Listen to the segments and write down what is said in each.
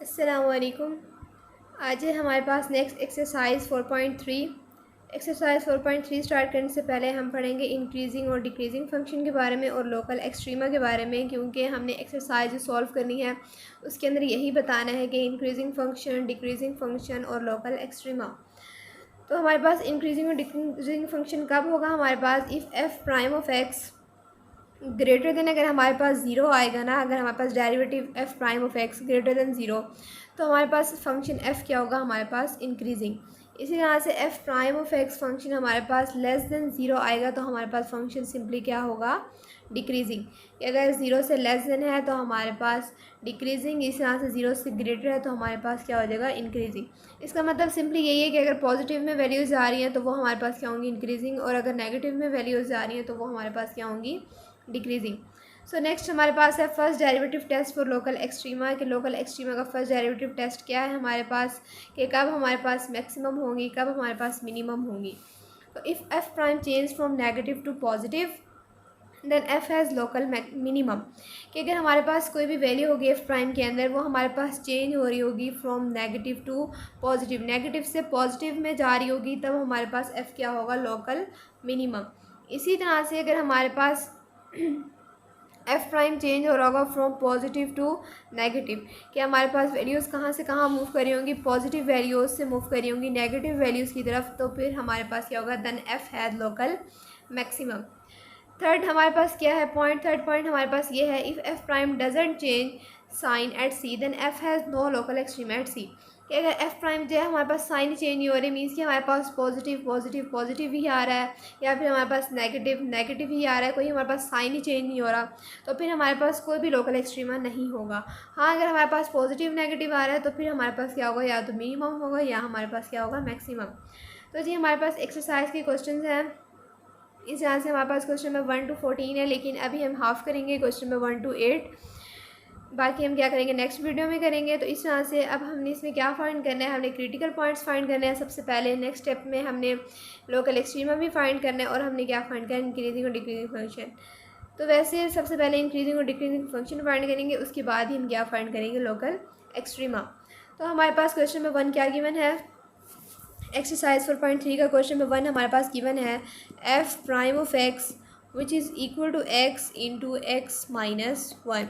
अस्सलामुअलैकुम। आज है हमारे पास नेक्स्ट एक्सरसाइज 4.3। एक्सरसाइज 4.3 स्टार्ट करने से पहले हम पढ़ेंगे इंक्रीजिंग और डिक्रीजिंग फंक्शन के बारे में और लोकल एक्सट्रीमा के बारे में, क्योंकि हमने एक्सरसाइज जो सॉल्व करनी है उसके अंदर यही बताना है कि इंक्रीजिंग फंक्शन, डिक्रीजिंग फंक्शन और लोकल एक्सट्रीमा। तो हमारे पास इंक्रीजिंग और डिक्रीजिंग फंक्शन कब होगा? हमारे पास if f prime of x greater than, अगर हमारे पास ज़ीरो आएगा ना, अगर हमारे पास derivative f prime of x greater than zero, तो हमारे पास फंक्शन एफ़ क्या होगा? हमारे पास इंक्रीजिंग। इसी तरह से F prime of x function हमारे पास लेस देन ज़ीरो आएगा तो हमारे पास फंक्शन सिंपली क्या होगा? डिक्रीजिंग। अगर ज़ीरो से लेस देन है तो हमारे पास डिक्रीजिंग, इस तरह से ज़ीरो से ग्रेटर है तो हमारे पास क्या हो जाएगा? इंक्रीजिंग। इसका मतलब सिंपली यही है कि अगर पॉजिटिव में वैल्यूज़ आ रही हैं तो वो हमारे पास क्या होंगी? इंक्रीजिंग, और अगर नेगेटिव में वैल्यूज़ आ रही हैं तो वो हमारे पास क्या होंगी? डिक्रीजिंग। सो नेक्स्ट हमारे पास है first derivative test for local extrema. कि लोकल एक्सट्रीमा का फर्स्ट डेरिवेटिव टेस्ट क्या है हमारे पास, कि कब हमारे पास मैक्सिमम होंगी, कब हमारे पास मिनिमम होंगी। तो if f prime change from negative to positive then f has local minimum. कि अगर हमारे पास कोई भी वैल्यू होगी एफ प्राइम के अंदर, वो हमारे पास चेंज हो रही होगी from negative to positive, negative से पॉजिटिव में जा रही होगी, तब हमारे पास एफ क्या होगा? Local minimum. इसी तरह से अगर हमारे पास एफ प्राइम चेंज हो रहा होगा फ्रॉम पॉजिटिव टू नेगेटिव, कि हमारे पास वैल्यूज़ कहाँ से कहाँ मूव करी होंगी? पॉजिटिव वैल्यूज़ से मूव करी होंगी नेगेटिव वैल्यूज़ की तरफ, तो फिर हमारे पास क्या होगा? Then f has local maximum. Third हमारे पास क्या है पॉइंट? थर्ड पॉइंट हमारे पास ये है, if f prime doesn't change sign at c then f has no local extreme at c. कि अगर एफ प्राइम जो है हमारे पास साइन चेंज नहीं हो रही, मीन्स कि हमारे पास पॉजिटिव पॉजिटिव पॉजिटिव ही आ रहा है, या फिर हमारे पास नेगेटिव नेगेटिव ही आ रहा है, कोई हमारे पास साइन ही चेंज नहीं हो रहा, तो फिर हमारे पास कोई भी लोकल एक्सट्रीमा नहीं होगा। हाँ, अगर हमारे पास पॉजिटिव नेगेटिव आ रहा है तो फिर हमारे पास क्या होगा? या तो मिनिमम होगा या हमारे पास क्या होगा? मैक्सिमम। तो जी हमारे पास एक्सरसाइज के क्वेश्चन हैं। इस यहाँ से हमारे पास क्वेश्चन नंबर 1 to 14 है, लेकिन अभी हम हाफ़ करेंगे क्वेश्चन नंबर 1 to 8। बाकी हम क्या करेंगे? नेक्स्ट वीडियो में करेंगे। तो इस तरह से अब हमने इसमें क्या फाइंड करना है? हमने क्रिटिकल पॉइंट्स फाइंड करने हैं सबसे पहले। नेक्स्ट स्टेप में हमने लोकल एक्सट्रीमा भी फाइंड करना है, और हमने क्या फाइंड करना है? इंक्रीजिंग और डिक्रीजिंग फंक्शन। तो वैसे सबसे पहले इंक्रीजिंग और डिक्रीजिंग फंक्शन फाइंड करेंगे, उसके बाद ही हम क्या फाइंड करेंगे? Local extrema. तो हमारे पास क्वेश्चन नंबर 1 क्या गिवन है? एक्सरसाइज 4.3 का क्वेश्चन नंबर 1 हमारे पास गिवन है, f prime of x which is equal to x into x minus one.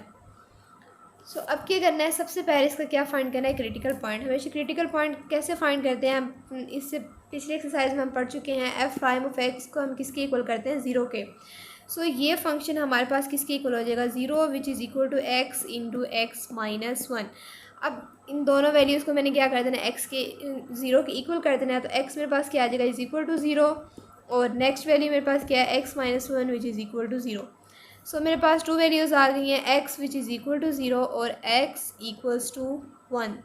So अब क्या करना है? सबसे पहले इसका क्या फाइंड करना है? Critical point. हमेशा क्रिटिकल पॉइंट कैसे फाइंड करते हैं? हम इससे पिछले एक्सरसाइज में हम पढ़ चुके हैं, एफ प्राइम ऑफ एक्स को हम किसके इक्वल करते हैं? ज़ीरो के। सो ये फंक्शन हमारे पास किसके इक्वल हो जाएगा? Zero which is equal to x into x minus one. अब इन दोनों वैल्यूज़ को मैंने क्या कर देना? एक्स के ज़ीरो के इक्वल कर देना है, तो एक्स मेरे पास क्या आ जाएगा? इज़ इक्वल टू ज़ीरो, और नेक्स्ट वैल्यू मेरे पास क्या है? X minus one which is equal to zero. So मेरे पास टू वैल्यूज़ आ गई हैं, x which is equal to zero और x equals to one.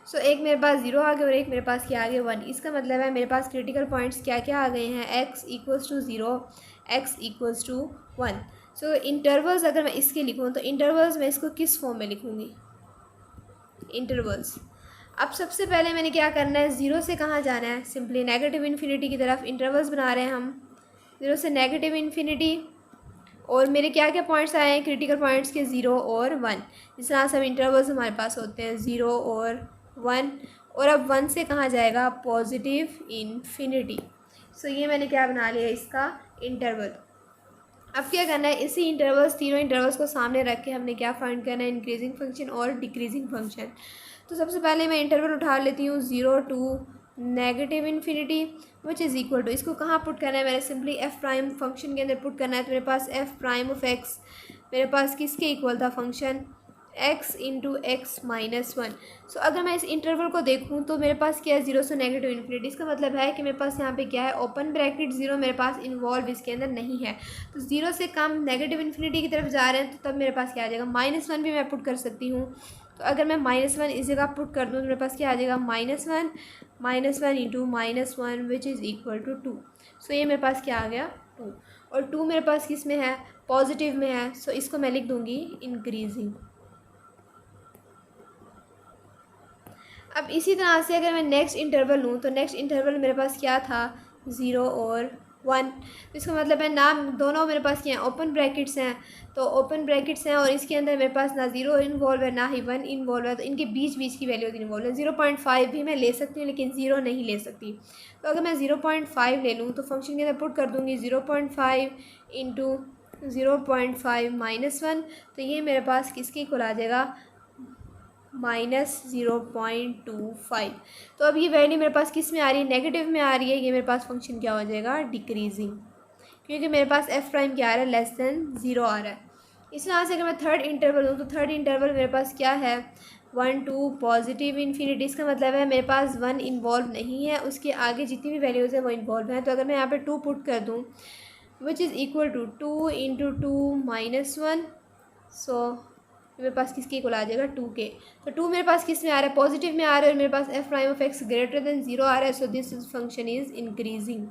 So एक मेरे पास ज़ीरो आ गया और एक मेरे पास क्या आ गया? वन। इसका मतलब है मेरे पास क्रिटिकल पॉइंट्स क्या क्या आ गए हैं? X equals to zero, x equals to one. So intervals अगर मैं इसके लिखूँ तो इंटरवल्स मैं इसको किस फॉर्म में लिखूँगी? इंटरवल्स। अब सबसे पहले मैंने क्या करना है? ज़ीरो से कहाँ जाना है? सिंपली नेगेटिव इन्फिनिटी की तरफ। इंटरवल्स बना रहे हैं हम, ज़ीरो से नेगेटिव इन्फिनिटी, और मेरे क्या क्या पॉइंट्स आए हैं क्रिटिकल पॉइंट्स के? ज़ीरो और वन। जिस तरह से इंटरवल्स हमारे पास होते हैं, ज़ीरो और वन, और अब वन से कहाँ जाएगा? Positive infinity. सो ये मैंने क्या बना लिया? इसका इंटरवल। अब क्या करना है? इसी इंटरवल्स, तीनों इंटरवल्स को सामने रख के हमने क्या फाइंड करना है? इंक्रीजिंग फंक्शन और डिक्रीजिंग फंक्शन। तो सबसे पहले मैं इंटरवल उठा लेती हूँ, zero to negative infinity which is equal to, इसको कहाँ पुट करना है? मैंने सिंपली एफ प्राइम फंक्शन के अंदर पुट करना है। तो मेरे पास एफ प्राइम ऑफ एक्स मेरे पास किसके इक्वल था? Function x into x minus one. So अगर मैं इस इंटरवल को देखूँ तो मेरे पास क्या है? ज़ीरो से नेगेटिव इन्फिनिटी। इसका मतलब है कि मेरे पास यहाँ पे क्या है? ओपन ब्रैकेट ज़ीरो मेरे पास इन्वॉल्व इसके अंदर नहीं है। तो ज़ीरो से कम नेगेटिव इन्फिनिटी की तरफ जा रहे हैं, तो तब मेरे पास क्या आ जाएगा? माइनस वन भी मैं पुट कर सकती हूँ। तो अगर मैं माइनस वन इस जगह पुट कर दूँ तो मेरे पास क्या आ जाएगा? Minus one into minus one which is equal to two. So ये मेरे पास क्या आ गया? टू। और टू मेरे पास किस में है? पॉजिटिव में है। सो इसको मैं लिख दूँगी इंक्रीजिंग। अब इसी तरह से अगर मैं नेक्स्ट इंटरवल लूँ तो नेक्स्ट इंटरवल मेरे पास क्या था? ज़ीरो और 1। इसका मतलब है ना दोनों मेरे पास क्या हैं, ओपन ब्रैकेट्स हैं, तो ओपन ब्रैकेट्स हैं और इसके अंदर मेरे पास ना 0 इन्वॉल्व है ना ही 1 इन्वॉल्व है, तो इनके बीच बीच की वैल्यूज इन्वॉल्व है। 0.5 भी मैं ले सकती हूँ लेकिन 0 नहीं ले सकती। तो अगर मैं 0.5 ले लूँ तो फंक्शन के अंदर पुट कर दूँगी 0.5 इंटू 0.5 -1, तो ये मेरे पास किसके इक्वल आ जाएगा, -0.25। तो अब ये वैल्यू मेरे पास किस में आ रही है, नेगेटिव में आ रही है। ये मेरे पास फंक्शन क्या हो जाएगा, डिक्रीजिंग, क्योंकि मेरे पास एफ प्राइम क्या आ रहा है, लेस देन 0 आ रहा है। इस तरह से अगर मैं थर्ड इंटरवल हूँ तो थर्ड इंटरवल मेरे पास क्या है, 1 2 पॉजिटिव इन्फिनिटी। इसका मतलब है मेरे पास 1 इन्वॉल्व नहीं है, उसके आगे जितनी भी वैल्यूज़ हैं वो इन्वॉल्व हैं। तो अगर मैं यहाँ पे 2 पुट कर दूँ which is equal to 2 into 2 -1, so मेरे पास किसके इक्वल आ जाएगा, 2 के। तो 2 मेरे पास किस में आ रहा है, पॉजिटिव में आ रहा है और मेरे पास f prime of x greater than 0 आ रहा है। So this function is increasing.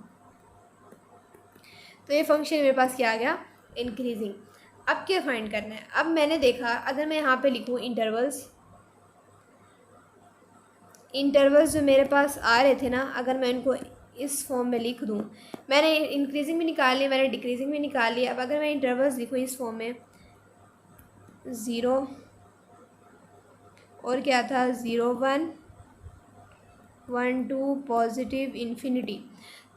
तो ये फंक्शन मेरे पास क्या आ गया, इंक्रीजिंग। अब क्या फाइंड करना है, अब मैंने देखा अगर मैं यहाँ पे लिखूँ इंटरवल्स जो मेरे पास आ रहे थे ना, अगर मैं इनको इस फॉर्म में लिख दूँ, मैंने इंक्रीजिंग भी निकाल लिया, मैंने डिक्रीजिंग भी निकाल लिया। अब अगर मैं इंटरवल्स लिखूँ इस फॉर्म में, 0 और क्या था, 0 1 1 2 पॉजिटिव इन्फिनिटी।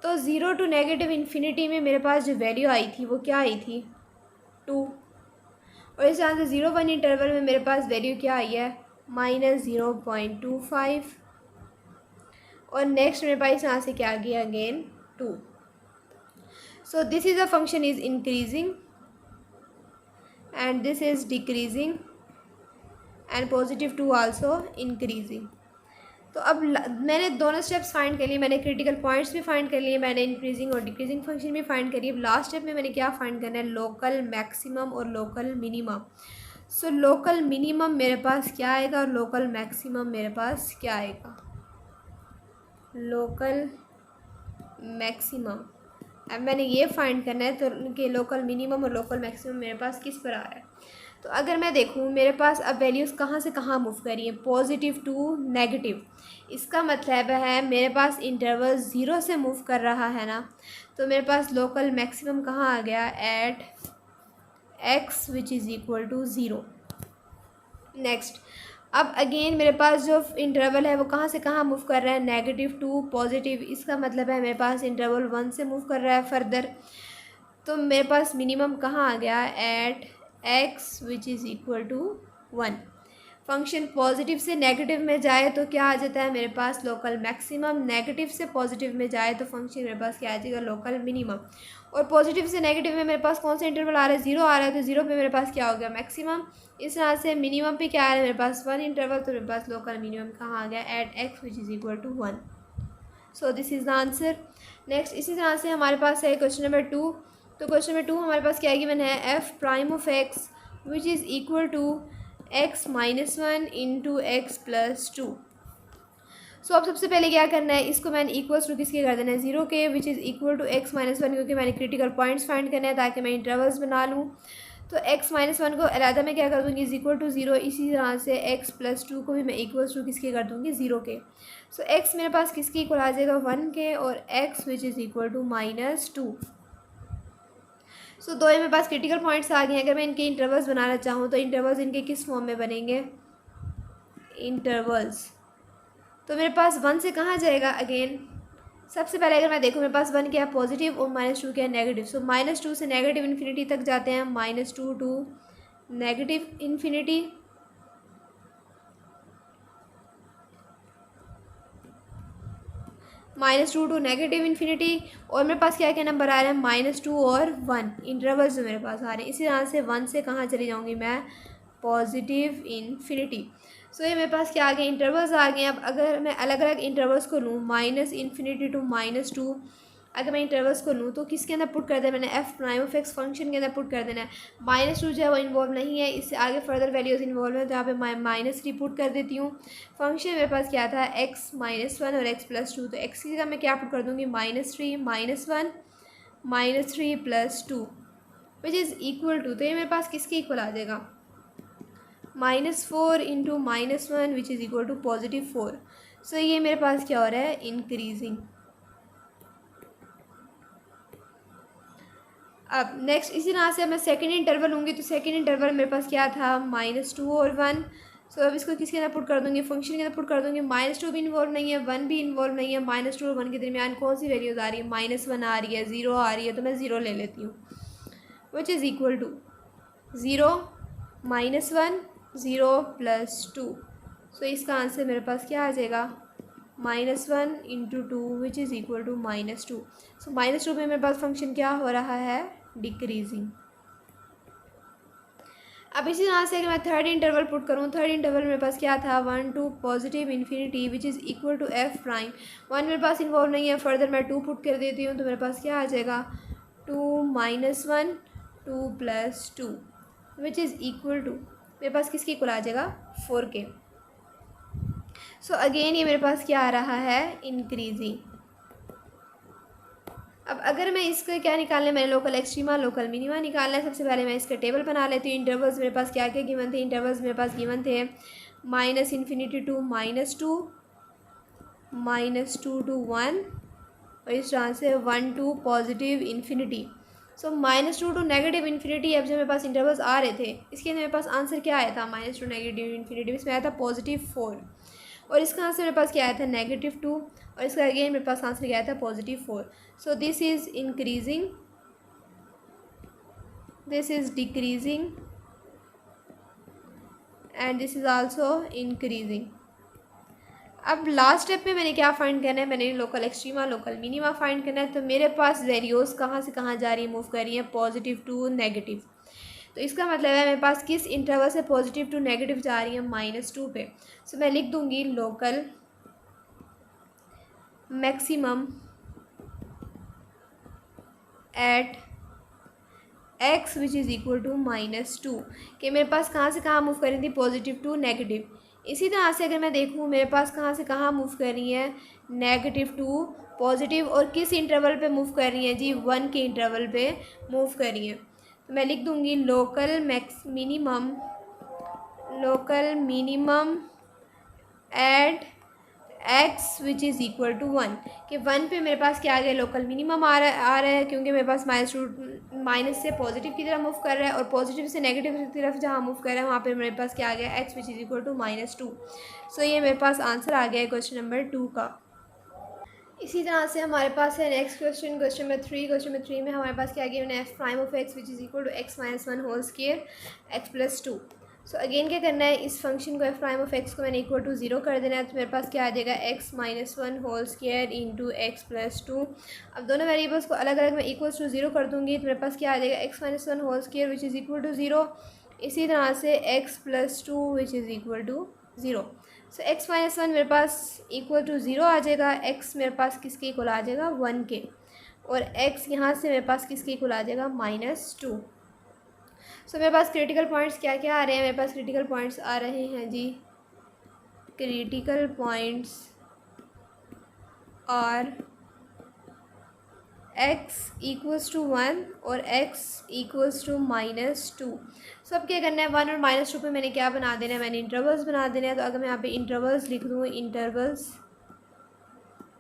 तो 0 टू नेगेटिव इन्फिनिटी में मेरे पास जो वैल्यू आई थी वो क्या आई थी, 2। और इस तरह से 0 1 इंटरवल में मेरे पास वैल्यू क्या आई है, -0.25। और नेक्स्ट मेरे पास यहाँ से क्या आ गया, again 2। So this is a function is increasing and this is decreasing and positive 2 also increasing. तो अब मैंने दोनों स्टेप्स फाइंड कर लिए, मैंने क्रिटिकल पॉइंट्स भी फाइंड कर लिए, मैंने इंक्रीजिंग और डिक्रीजिंग फंक्शन भी फाइंड करी। अब लास्ट स्टेप में मैंने क्या फाइंड करना है, लोकल मैक्सिमम और local minimum. So local minimum मेरे पास क्या आएगा और लोकल मैक्सिमम मेरे पास क्या आएगा, लोकल मैक्सिमम। अब मैंने ये फाइंड करना है तो उनके लोकल मिनिमम और लोकल मैक्सिमम मेरे पास किस पर आ रहा है। तो अगर मैं देखूँ मेरे पास अब वैल्यूज़ कहाँ से कहाँ मूव कर रही हैं, पॉजिटिव टू नेगेटिव। इसका मतलब है मेरे पास इंटरवल 0 से मूव कर रहा है ना, तो मेरे पास लोकल मैक्सिमम कहाँ आ गया, at x which is equal to 0। Next, अब अगेन मेरे पास जो इंटरवल है वो कहाँ से कहाँ मूव कर रहा है, नेगेटिव टू पॉजिटिव। इसका मतलब है मेरे पास इंटरवल 1 से मूव कर रहा है फर्दर। तो मेरे पास मिनिमम कहाँ आ गया, at x which is equal to 1। Function positive से नेगेटिव में जाए तो क्या आ जाता है मेरे पास, लोकल मैक्सिमम। नेगेटिव से पॉजिटिव में जाए तो फंक्शन मेरे पास क्या आ जाएगा, लोकल मिनिमम। और पॉजिटिव से नेगेटिव में मेरे पास कौन सा इंटरवल आ रहा है, 0 आ रहा है, तो 0 पे मेरे पास क्या हो गया, मैक्सिमम। इस तरह से मिनिमम पे क्या आ रहा है मेरे पास, 1 इंटरवल, तो मेरे पास लोकल मिनिमम कहाँ आ गया, at x which is equal to 1। So this is the answer. Next इसी तरह से हमारे पास है क्वेश्चन नंबर 2। तो क्वेश्चन नंबर 2 हमारे पास क्या गिवन है, f prime of x which is equal to x -1 into x plus 2। So अब सबसे पहले क्या करना है, इसको मैंने इक्वल्स टू किसके कर देना है, 0 के, which is equal to x -1, क्योंकि मैंने क्रिटिकल पॉइंट्स फाइंड करना है ताकि मैं इंटरवल्स बना लूँ। तो x -1 को अलहदा में क्या कर दूँगी, इज़ इक्वल टू 0। इसी तरह से x प्लस 2 को भी मैं इक्वल्स टू किसके कर दूँगी, 0 के। सो x मेरे पास किसके इक्वल आ जाएगा, 1 के, और x which is equal to -2। So दो मेरे पास क्रिटिकल पॉइंट्स आ गए हैं। अगर मैं इनके इंटरवल्स बनाना चाहूँ तो इंटरवल्स इनके किस फॉर्म में बनेंगे, इंटरवल्स। तो मेरे पास 1 से कहाँ जाएगा, अगेन सबसे पहले अगर मैं देखूँ मेरे पास 1 क्या है, पॉजिटिव, और -2 क्या है, नेगेटिव। सो -2 से नेगेटिव इन्फिनिटी तक जाते हैं, -2 to negative infinity, -2 to negative infinity. और मेरे पास क्या क्या नंबर आ रहे हैं, -2 और 1 इंटरवल्स जो मेरे पास आ रहे हैं। इसी तरह से 1 से कहाँ चली जाऊँगी मैं, पॉजिटिव इन्फिनिटी। सो ये मेरे पास क्या आ गए, इंटरवल्स आ गए। अब अगर मैं अलग अलग इंटरवल्स को लूँ, -इन्फिनिटी टू -2, अगर मैं इंटरवल्स को लूँ तो किसके अंदर पुट कर देना, मैंने F prime of x function के अंदर पुट कर देना है। -2 जो है वो इन्वॉल्व नहीं है, इससे आगे फर्दर वैल्यूज इन्वॉल्व है, तो यहाँ पे -3 पुट कर देती हूँ। फंक्शन मेरे पास क्या था, x -1 और x प्लस 2। तो x की जगह मैं क्या पुट कर दूँगी, -3 -1 -3 plus 2 which is equal to, तो ये मेरे पास किसके इक्वल आ जाएगा, -4 into -1 which is equal to +4। So ये मेरे पास क्या हो रहा है, इंक्रीजिंग। अब नेक्स्ट इसी तरह से मैं सेकंड इंटरवल लूँगी, तो सेकंड इंटरवल मेरे पास क्या था, -2 और 1। सो अब इसको किसके अंदर पुट कर दूँगी, फंक्शन के अंदर पुट कर दूँगी। -2 भी इन्वॉल्व नहीं है, 1 भी इन्वॉल्व नहीं है। -2 और 1 के दरमियान कौन सी वैल्यूज़ आ रही है, -1 आ रही है, 0 आ रही है, तो मैं 0 ले लेती हूँ, विच इज़ इक्वल टू 0 -1 0 + 2। सो इसका आंसर मेरे पास क्या आ जाएगा, -1 × 2 which is equal to -2। So -2 में मेरे पास फंक्शन क्या हो रहा है, डिक्रीजिंग। अब इसी तरह से अगर मैं थर्ड इंटरवल पुट करूँ, थर्ड इंटरवल मेरे पास क्या था, 1 to positive infinity which is equal to f prime. 1 मेरे पास इन्वॉल्व नहीं है, फर्दर मैं 2 पुट कर देती हूँ, तो मेरे पास क्या आ जाएगा, 2 - 1 2 + 2 विच इज़ इक्वल टू, मेरे पास किसकी इक्वल आ जाएगा, 4 के। सो अगेन ये मेरे पास क्या आ रहा है, इंक्रीजिंग। अब अगर मैं इसका क्या निकालना है, मैंने लोकल एक्सट्रीमा लोकल मिनिमा निकालना है। सबसे पहले मैं इसका टेबल बना लेती हूँ। इंटरवल्स मेरे पास क्या क्या गिवन थे, इंटरवल्स मेरे पास गिवन थे -∞ to -2 -2 to 1 और इस तरह से 1 to positive infinity. So -2 to negative infinity. अब जो मेरे पास इंटरवल्स आ रहे थे, इसके मेरे पास आंसर क्या आया था, -2 नेगेटिव इन्फिनिटी, इसमें आया था +4 और इसका आंसर मेरे पास क्या आया था, -2 और इसका अगेन मेरे पास आंसर क्या आया था, +4। सो this is increasing, this is decreasing and this is also increasing. अब लास्ट स्टेप में मैंने क्या फाइंड करना है, मैंने local extrema local minima find करना है। तो मेरे पास वैल्यूज़ कहाँ से कहाँ जा रही है, मूव कर रही हैं, पॉजिटिव टू नेगेटिव। तो इसका मतलब है मेरे पास किस इंटरवल से पॉजिटिव टू नेगेटिव जा रही है, -2 पे। सो मैं लिख दूंगी local maximum at x which is equal to -2 कि मेरे पास कहाँ से कहाँ मूव कर रही थी, पॉजिटिव टू नेगेटिव। इसी तरह से अगर मैं देखूँ मेरे पास कहाँ से कहाँ मूव कर रही है, नेगेटिव टू पॉजिटिव, और किस इंटरवल पे मूव कर रही हैं जी, 1 के इंटरवल पे मूव कर रही हैं। तो मैं लिख दूँगी local minimum at x which is equal to 1 कि 1 पे मेरे पास क्या आ गया, लोकल मिनिमम आ रहा है क्योंकि मेरे पास माइनस से पॉजिटिव की तरफ मूव कर रहा है और पॉजिटिव से नेगेटिव की तरफ जहाँ मूव कर रहा है वहाँ पे मेरे पास क्या आ गया, x which is equal to -2। So ये मेरे पास आंसर आ गया है क्वेश्चन नंबर 2 का। इसी तरह से हमारे पास है next question, question number 3। Question number 3 में हमारे पास क्या गिवन है, f prime of x which is equal to x - 1 whole square x + 2। So again क्या करना है, इस फंक्शन को f प्राइम ऑफ x को मैंने इक्वल टू 0 कर देना है। तो मेरे पास क्या आ जाएगा, x - 1 whole square into x + 2। अब दोनों वेरिएबल्स को अलग अलग मैं इक्वल टू 0 कर दूँगी, तो मेरे पास क्या आ जाएगा, x - 1 whole square which is equal to 0। इसी तरह से x + 2 which is equal to 0। So x - 1 मेरे पास इक्वल टू 0 आ जाएगा, x मेरे पास किसके इक्वल आ जाएगा, 1 के, और x यहाँ से मेरे पास किसके इक्वल आ जाएगा, -2। सो मेरे पास क्रिटिकल पॉइंट्स क्या क्या आ रहे हैं, मेरे पास क्रिटिकल पॉइंट्स आ रहे हैं जी, क्रिटिकल पॉइंट्स और x इक्वल्स टू 1 और x इक्वल्स टू -2। सो अब क्या करना है, 1 और -2 पे मैंने क्या बना देना है, मैंने इंटरवल्स बना देना है। तो अगर मैं यहाँ पे इंटरवल्स लिख दूँ, इंटरवल्स,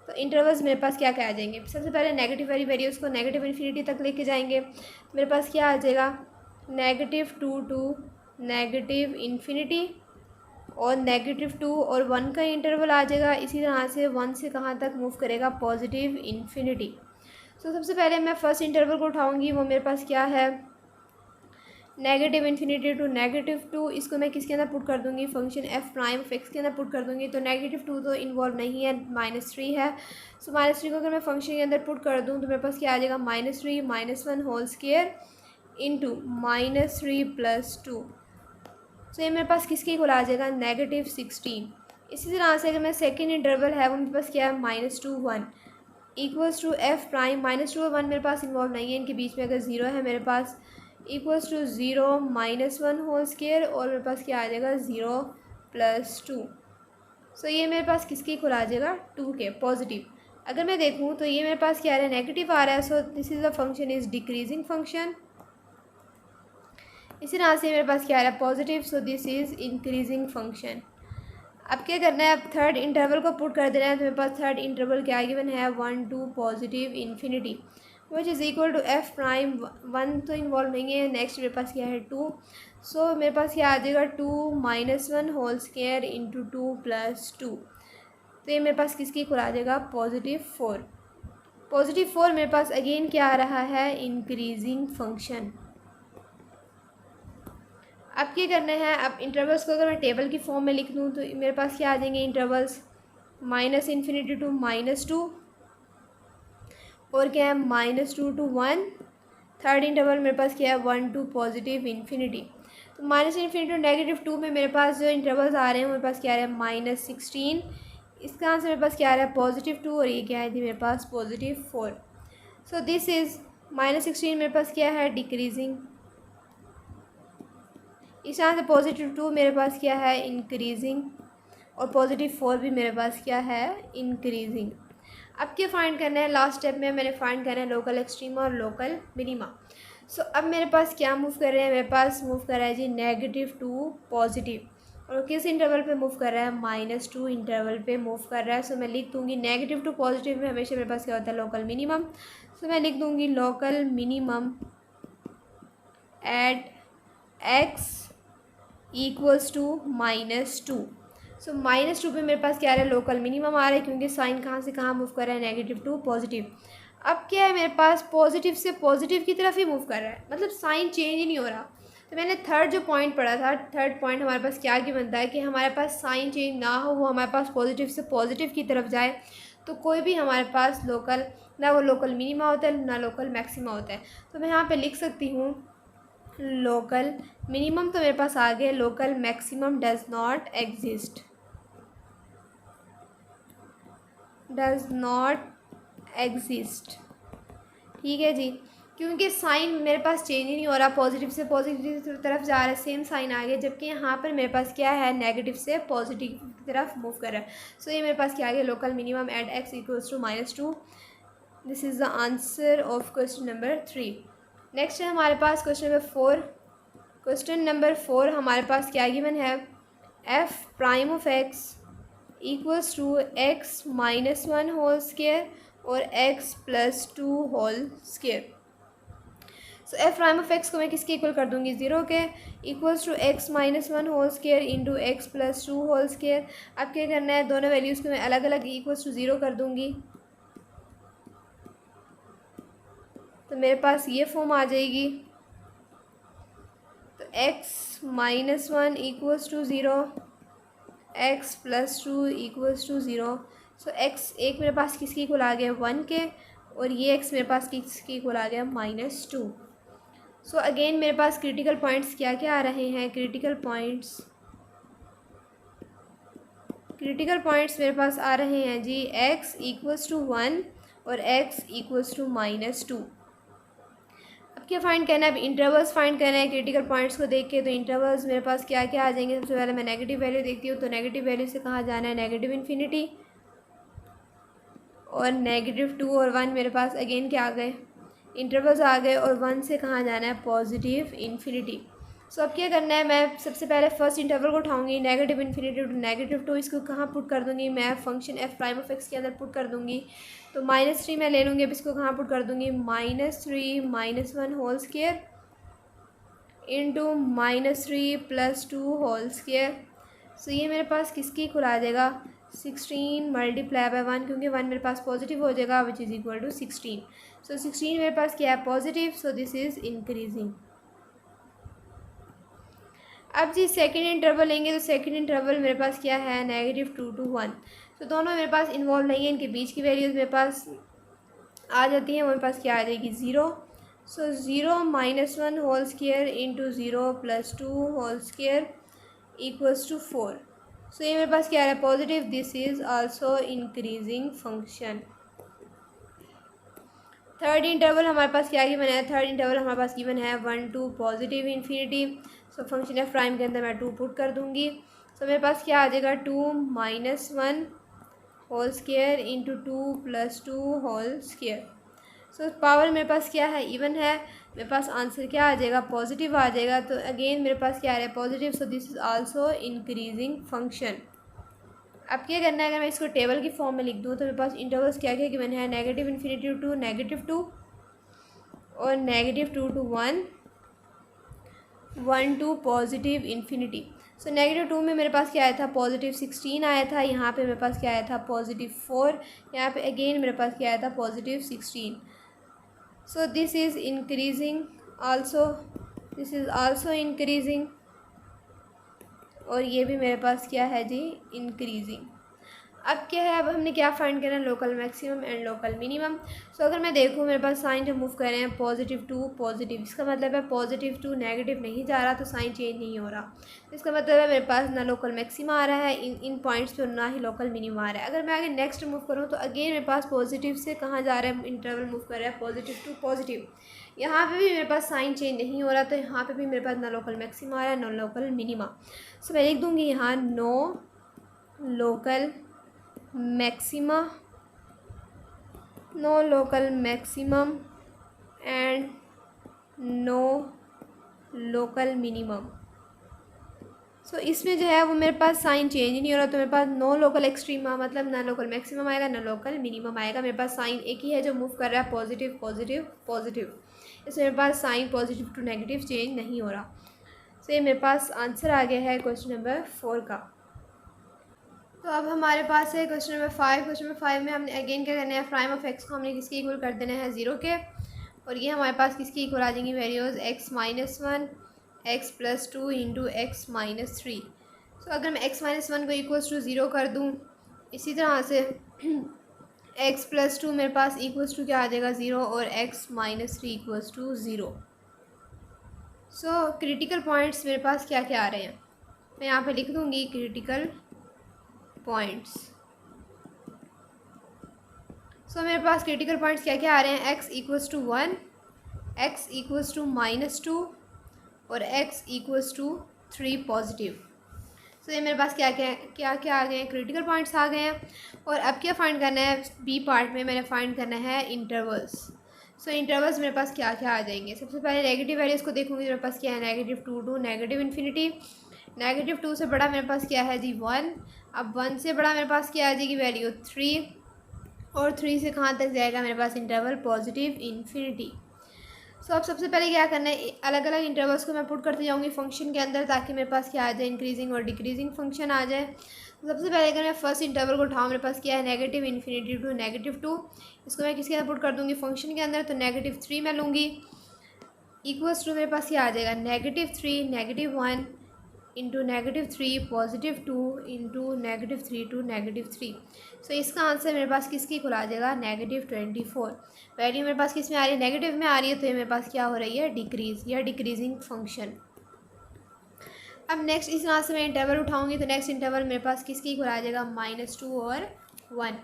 तो इंटरवल्स मेरे पास क्या क्या आ जाएंगे, सबसे पहले नेगेटिव वाली वैल्यूज़ को नेगेटिव इन्फिनिटी तक लेके जाएंगे। मेरे पास क्या आ जाएगा, -2 टू नेगेटिव इन्फिनिटी, और -2 और 1 का इंटरवल आ जाएगा। इसी तरह से 1 से कहाँ तक मूव करेगा, पॉजिटिव इन्फिनिटी। सो सबसे पहले मैं फर्स्ट इंटरवल को उठाऊंगी, वो मेरे पास क्या है, -∞ टू -2। इसको मैं किसके अंदर पुट कर दूंगी, function f prime of x के अंदर पुट कर दूंगी। तो -2 तो इन्वॉल्व नहीं है, -3 है। सो -3 को अगर मैं फंक्शन के अंदर पुट कर दूँ तो मेरे पास क्या आ जाएगा, -3 - 1 होल स्क्वायर इंटू -3 + 2। सो ये मेरे पास किसके इक्वल आ जाएगा, -16। इसी तरह से अगर मैं सेकेंड इंटरवल है वो मेरे पास क्या है, -2 1 इक्वल्स टू f प्राइम। -2 और 1 मेरे पास इन्वॉल्व नहीं है, इनके बीच में अगर 0 है मेरे पास, इक्वल्स टू 0 - 1 होल स्क्वायर, और मेरे पास क्या आ जाएगा, 0 + 2। सो ये मेरे पास किसके इक्वल आ जाएगा, 2 के, पॉजिटिव। अगर मैं देखूँ तो ये मेरे पास क्या आ रहा है, नेगेटिव आ रहा है। So this is the function is decreasing function. इसी तरह से मेरे पास क्या आ रहा है, positive. So this is increasing function. अब क्या करना है, अब थर्ड इंटरवल को पुट कर देना है। तो मेरे पास थर्ड इंटरवल क्या गिवन है, 1 to positive infinity which is equal to F prime. 1 तो इन्वॉल्व नहीं है। नेक्स्ट मेरे पास क्या है 2। सो मेरे पास क्या आ जाएगा 2 minus 1 whole square into 2 plus 2। तो ये मेरे पास किसकी इक्वल आ जाएगा +4। +4 मेरे पास अगेन क्या आ रहा है इंक्रीजिंग फंक्शन। अब क्या करना है, अब इंटरवल्स को अगर मैं टेबल की फॉर्म में लिख दूँ तो मेरे पास क्या आ जाएंगे इंटरवल्स -∞ टू -2 और क्या है -2 टू 1। थर्ड इंटरवल मेरे पास क्या है 1 टू +∞। तो -∞ टू -2 में मेरे पास जो इंटरवल्स आ रहे हैं मेरे पास क्या आ रहा है -16। इसका आंसर मेरे पास क्या आ रहा है +2 और ये क्या है थी मेरे पास +4। सो दिस इज़ -16 मेरे पास क्या है डिक्रीजिंग। इस तरह से +2 मेरे पास क्या है इंक्रीजिंग और +4 भी मेरे पास क्या है इंक्रीजिंग। अब क्या फाइंड करना है, लास्ट स्टेप में मैंने फाइंड करना है लोकल एक्सट्रीमा और लोकल मिनिमा। सो अब मेरे पास क्या मूव कर रहे हैं, मेरे पास मूव कर रहा है जी नेगेटिव टू पॉजिटिव। और किस इंटरवल पे मूव कर रहा है -2 इंटरवल पे मूव कर रहा है। सो मैं लिख दूंगी नेगेटिव टू पॉजिटिव में हमेशा मेरे पास क्या होता है लोकल मिनिमम। सो मैं लिख दूंगी local minimum at x equals to -2। So -2 पे मेरे पास क्या आ रहा है लोकल मिनिमम आ रहा है क्योंकि साइन कहाँ से कहाँ मूव कर रहा है नेगेटिव टू पॉजिटिव। अब क्या है मेरे पास पॉजिटिव से पॉजिटिव की तरफ ही मूव कर रहा है, मतलब साइन चेंज ही नहीं हो रहा। तो मैंने थर्ड जो पॉइंट पढ़ा था, थर्ड पॉइंट हमारे पास क्या की बनता है कि हमारे पास साइन चेंज ना हो, वो हमारे पास पॉजिटिव से पॉजिटिव की तरफ जाए। तो कोई भी हमारे पास लोकल ना वो लोकल मिनिमा होता है ना लोकल मैक्सिमा होता है। तो मैं यहाँ पे लिख सकती हूँ लोकल मिनिमम तो मेरे पास आ गया, local maximum does not exist, does not exist. ठीक है जी, क्योंकि साइन मेरे पास चेंज ही नहीं हो रहा, पॉजिटिव से पॉजिटिव की तरफ जा रहा है, सेम साइन आ गया, जबकि यहाँ पर मेरे पास क्या है नेगेटिव से पॉजिटिव की तरफ मूव कर रहा है। सो ये मेरे पास क्या आ गया local minimum at x equals to -2। This is the answer of question number 3। Next है हमारे पास क्वेश्चन नंबर 4। क्वेश्चन नंबर 4 हमारे पास क्या गिवन है, f prime of x equals to x -1 whole square और x +2 whole square. So F prime of x को मैं किसके इक्वल कर दूंगी 0 के, equals to x -1 whole square into x +2 whole square. अब क्या करना है, दोनों वैल्यूज़ को मैं अलग अलग इक्वल्स टू 0 कर दूंगी। तो मेरे पास ये फॉर्म आ जाएगी। तो x -1 equals to 0, x +2 equals to 0। So x एक मेरे पास किसकी इक्वल आ गया 1 के, और ये x मेरे पास किसकी इक्वल आ गया -2। सो अगेन मेरे पास क्रिटिकल पॉइंट्स क्या क्या आ रहे हैं, क्रिटिकल पॉइंट्स मेरे पास आ रहे हैं जी x इक्वल्स टू 1 और x इक्वल्स टू -2। अब क्या फाइंड करना है, अब इंटरवल्स फाइंड करना है क्रिटिकल पॉइंट्स को देख के। तो इंटरवल्स मेरे पास क्या क्या आ जाएंगे, सबसे पहले मैं नेगेटिव वैल्यू देखती हूँ। तो नेगेटिव वैल्यू से कहाँ जाना है -∞, और -2 और 1 मेरे पास अगेन क्या आ गए इंटरवल्स आ गए, और 1 से कहाँ जाना है +∞। सो अब क्या करना है, मैं सबसे पहले फर्स्ट इंटरवल को उठाऊंगी -∞ टू -2। इसको कहाँ पुट कर दूंगी, मैं function f prime of x के अंदर पुट कर दूंगी। तो -3 मैं ले लूँगी, अब इसको कहाँ पुट कर दूंगी -3 -1 whole square into -3 +2 whole square. So ये मेरे पास किसकी इक्वल आ जाएगा 16 मल्टीप्लाई बाय 1, क्योंकि 1 मेरे पास पॉजिटिव हो जाएगा विच इज़ इक्वल टू 16। सो 16 मेरे पास क्या है positive, so this is increasing. अब जी सेकंड इंटरवल लेंगे, तो सेकंड इंटरवल मेरे पास क्या है -2 to 1। तो दोनों मेरे पास इन्वॉल्व नहीं है, इनके बीच की वैल्यूज़ मेरे पास आ जाती हैं, मेरे पास क्या आ जाएगी 0। So 0 -1 whole square into 0 +2 whole square equals to 4। So ये मेरे पास क्या आ रहा है positive, this is also increasing function. Third interval हमारे पास क्या गिवन है, थर्ड इंटरवल हमारे पास गिवन है 1 to +∞। So function F prime के अंदर मैं 2 पुट कर दूंगी। सो मेरे पास क्या आ जाएगा 2 -1 whole square into 2 +2 whole square. So power मेरे पास क्या है इवन है, मेरे पास आंसर क्या आ जाएगा पॉजिटिव आ जाएगा। तो अगेन मेरे पास क्या आ रहा है positive, so this is also increasing function. अब क्या करना है, अगर मैं इसको टेबल की फॉर्म में लिख दूँ तो मेरे पास इंटरवल्स क्या क्या गिवन है -∞ टू -2, और -2 to 1, 1 to positive infinity. So -2 में मेरे पास क्या आया था, +16 आया था। यहाँ पे मेरे पास क्या आया था, +4। यहाँ पे अगेन मेरे पास क्या आया था, +16। सो this is increasing also, this is also increasing, और ये भी मेरे पास क्या है जी, इंक्रीजिंग। अब क्या है, अब हमने क्या फाइंड करना है, local maximum and local minimum. So अगर मैं देखूँ मेरे पास साइन जो मूव कर रहे हैं +2 पॉजिटिव, इसका मतलब है +2 नेगेटिव नहीं जा रहा, तो साइन चेंज नहीं हो रहा। इसका मतलब है मेरे पास ना लोकल मैक्सिमा आ रहा है इन पॉइंट्स पे, ना ही लोकल मिनिमम आ रहा है। अगर मैं आगे नेक्स्ट मूव करूँ तो अगेन मेरे पास पॉजिटिव से कहाँ जा रहा है, इंटरवल मूव कर रहा है +2 पॉजिटिव। यहाँ पे भी मेरे पास साइन चेंज नहीं हो रहा, तो यहाँ पे भी मेरे पास ना लोकल मैक्सिमा आ रहा है, ना लोकल मिनिमा। सो मैं लिख दूँगी यहाँ no local maxima, no local maximum and no local minimum. So इसमें जो है वो मेरे पास साइन चेंज ही नहीं हो रहा, तो मेरे पास नो लोकल एक्सट्रीमा, मतलब ना लोकल मैक्सिमम आएगा ना लोकल मिनिमम आएगा। मेरे पास साइन एक ही है जो मूव कर रहा है पॉजिटिव पॉजिटिव पॉजिटिव। इसमें मेरे पास sign positive to negative change नहीं हो रहा। सो ये मेरे पास आंसर आ गया है क्वेश्चन नंबर 4 का। तो अब हमारे पास है क्वेश्चन नंबर 5। क्वेश्चन नंबर 5 में हमने अगेन क्या करना है, प्राइम ऑफ एक्स को हमने किसके इक्वल कर देना है, 0 के। और ये हमारे पास किसकी इक्वल आ जाएंगी, values x-1 x+2 into x-3। सो अगर मैं x-1 को इक्वल्स टू 0 कर दूँ, इसी तरह से x+2 मेरे पास इक्वल्स टू क्या आ जाएगा, 0, और x-3 equals to 0। So critical points मेरे पास क्या क्या आ रहे हैं, मैं यहाँ पे लिख दूँगी क्रिटिकल पॉइंट्स। सो मेरे पास क्रिटिकल पॉइंट्स क्या क्या आ रहे हैं, x equals to 1, x equals to -2 और x equals to 3 positive. So ये मेरे पास क्या क्या आ गए हैं, क्रिटिकल पॉइंट्स आ गए हैं। और अब क्या फाइंड करना है, बी पार्ट में मैंने फाइंड करना है इंटरवल्स। सो इंटरवल्स मेरे पास क्या क्या आ जाएंगे, सबसे पहले नेगेटिव वैल्यूज़ को देखूंगी, मेरे पास क्या है, -2 to -इन्फिनिटी। -2 से बड़ा मेरे पास क्या है जी, 1। अब 1 से बड़ा मेरे पास क्या आ जाएगी वैल्यू, 3, और 3 से कहाँ तक जाएगा मेरे पास इंटरवल, पॉजिटिव इन्फिनिटी। सो अब सबसे पहले क्या करना है, अलग अलग इंटरवल्स को मैं पुट करते जाऊँगी फंक्शन के अंदर, ताकि मेरे पास क्या आ जाए, इंक्रीजिंग और डिक्रीजिंग फंक्शन आ जाए। तो सबसे पहले अगर मैं फर्स्ट इंटरवल को उठाऊँ, मेरे पास क्या है, -इन्फिनिटी टू -2। इसको मैं किसके अंदर पुट कर दूँगी, फंक्शन के अंदर, तो -3 मैं लूँगी, इक्वल्स टू मेरे पास क्या आ जाएगा, -3 -1 इंटू -3 +2 इंटू -3 टू -3। सो इसका आंसर मेरे पास किसकी इक्वल आ जाएगा, -24। वैल्यू मेरे पास किस में आ रही है, नेगेटिव में आ रही है, तो ये मेरे पास क्या हो रही है, डिक्रीज या डिक्रीजिंग फंक्शन। अब नेक्स्ट इस यहाँ से मैं इंटरवल उठाऊंगी, तो नेक्स्ट इंटरवल मेरे पास किसकी इक्वल आ जाएगा, -2 और 1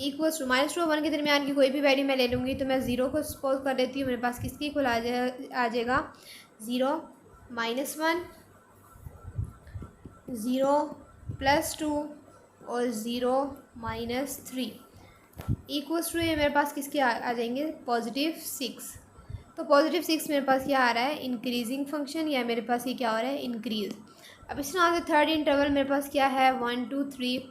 इक्वल्स टू -2 और 1 के दरमियान की कोई भी वैल्यू मैं ले लूँगी, तो मैं 0 को सपोज कर लेती हूँ, मेरे पास किसकी इक्वल आ जाएगा 0 -1 0 +2 और 0 -3 इक्वल्स टू, ये मेरे पास किसके आ जाएंगे, +6। तो +6 मेरे पास क्या आ रहा है, इंक्रीजिंग फंक्शन, या मेरे पास ये क्या हो रहा है, इंक्रीज। अब इस तरह से थर्ड इंटरवल मेरे पास क्या है, 1 2 3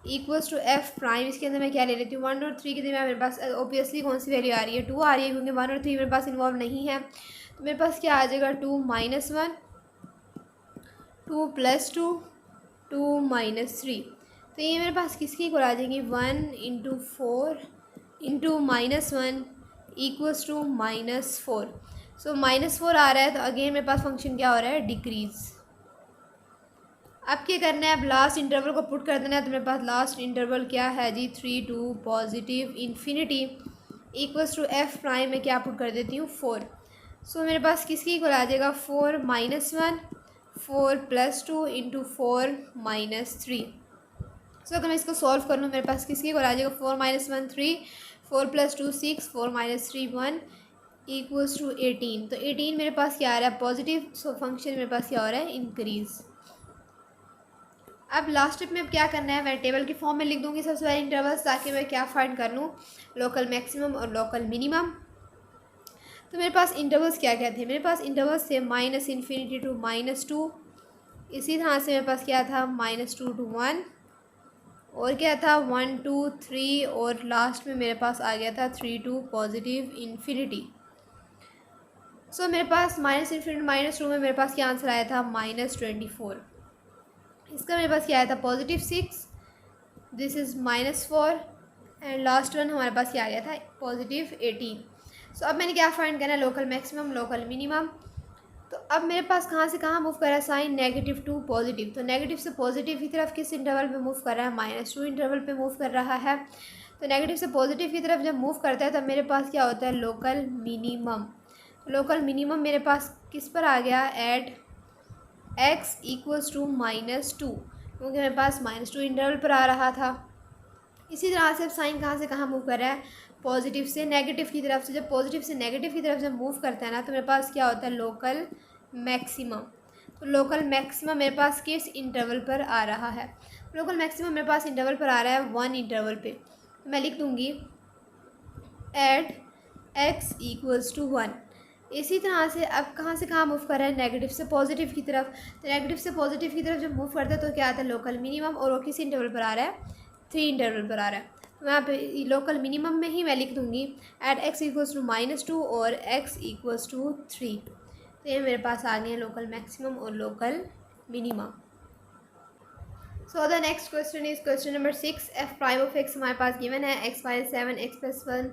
इक्वल्स टू एफ प्राइम। इसके अंदर मैं क्या ले लेती हूँ, 1 और 3 के दरमियान मेरे पास ऑब्वियसली कौन सी वैल्यू आ रही है, 2 आ रही है, क्योंकि 1 और 3 मेरे पास इन्वॉल्व नहीं है। तो मेरे पास क्या आ जाएगा, 2 -1 2 +2 2 -3। तो ये मेरे पास किसकी इक्वल आ जाएंगी, 1 इंटू 4 इंटू -1 इक्वल्स टू -4। सो -4 आ रहा है, तो अगेन मेरे पास फंक्शन क्या हो रहा है, डिक्रीज। अब क्या करना है, अब लास्ट इंटरवल को पुट कर देना है, तो मेरे पास लास्ट इंटरवल क्या है जी, 3 to positive infinity equals to F prime में क्या पुट कर देती हूँ, 4। सो मेरे पास किसकी इक्वल आ जाएगा, 4 -1 4 +2 इंटू 4 -3। सो अगर मैं इसको सॉल्व कर लूँ, मेरे पास किसकी इक्वल आ जाएगा, 4 -1 3 4 +2 6 4 -3 1 इक्वल्स टू 18। तो 18 मेरे पास क्या आ रहा है, पॉजिटिव। सो फंक्शन मेरे पास क्या हो रहा है, इंक्रीज। अब लास्ट स्टेप में अब क्या करना है, मैं टेबल की फॉर्म में लिख दूंगी सबसे पहले इंटरवल्स, ताकि मैं क्या फाइंड कर लूँ, लोकल मैक्सिमम और लोकल मिनिमम। तो मेरे पास इंटरवल्स क्या क्या थे, मेरे पास इंटरवल्स थे -इन्फिनिटी टू -2, इसी तरह से मेरे पास क्या था, -2 to 1, और क्या था 1 2 3, और लास्ट में मेरे पास आ गया था 3 टू पॉजिटिव इन्फिनिटी। सो मेरे पास माइनस इन्फिनिटी -2 में मेरे पास क्या आंसर आया था -24। इसका मेरे पास क्या आया था +6, this is -4 and last one हमारे पास क्या आ गया था +18। सो अब मैंने क्या फाइंड करना है, लोकल मैक्सिमम लोकल मिनिमम। तो अब मेरे पास कहाँ से कहाँ मूव कर रहा है साइन, नेगेटिव टू पॉजिटिव। तो नेगेटिव से पॉजिटिव की तरफ किस इंटरवल पे मूव कर रहा है, -2 इंटरवल पे मूव कर रहा है। तो नेगेटिव से पॉजिटिव की तरफ जब मूव करता है तब मेरे पास क्या होता है, लोकल मिनिमम। लोकल मिनिमम मेरे पास किस पर आ गया, एट x = -2, क्योंकि मेरे पास -2 इंटरवल पर आ रहा था। इसी तरह से अब साइन कहाँ से कहाँ मूव कर रहा है, पॉजिटिव से नेगेटिव की तरफ से। जब पॉजिटिव से नेगेटिव की तरफ जब मूव करता है ना तो मेरे पास क्या होता है, लोकल मैक्सिमम। तो लोकल मैक्सिमम मेरे पास किस इंटरवल पर आ रहा है, लोकल मैक्सिमम मेरे पास इंटरवल पर आ रहा है 1 इंटरवल पे। तो मैं लिख दूँगी एट x = 1। इसी तरह से अब कहाँ से कहाँ मूव कर रहा है, नेगेटिव से पॉजिटिव की तरफ। तो नेगेटिव से पॉजिटिव की तरफ जब मूव करता है तो क्या आता है, लोकल मिनिमम, और वो किस इंटरवल पर आ रहा है, 3 इंटरवल पर आ रहा है। तो यहाँ पे लोकल मिनिमम में ही मैं लिख दूँगी एट x = -2 और x = 3। तो ये मेरे पास आ गए हैं लोकल मैक्सिमम और local minimum. So the next question is question number 6। F prime of x हमारे पास गिवन है x y 7 x + 1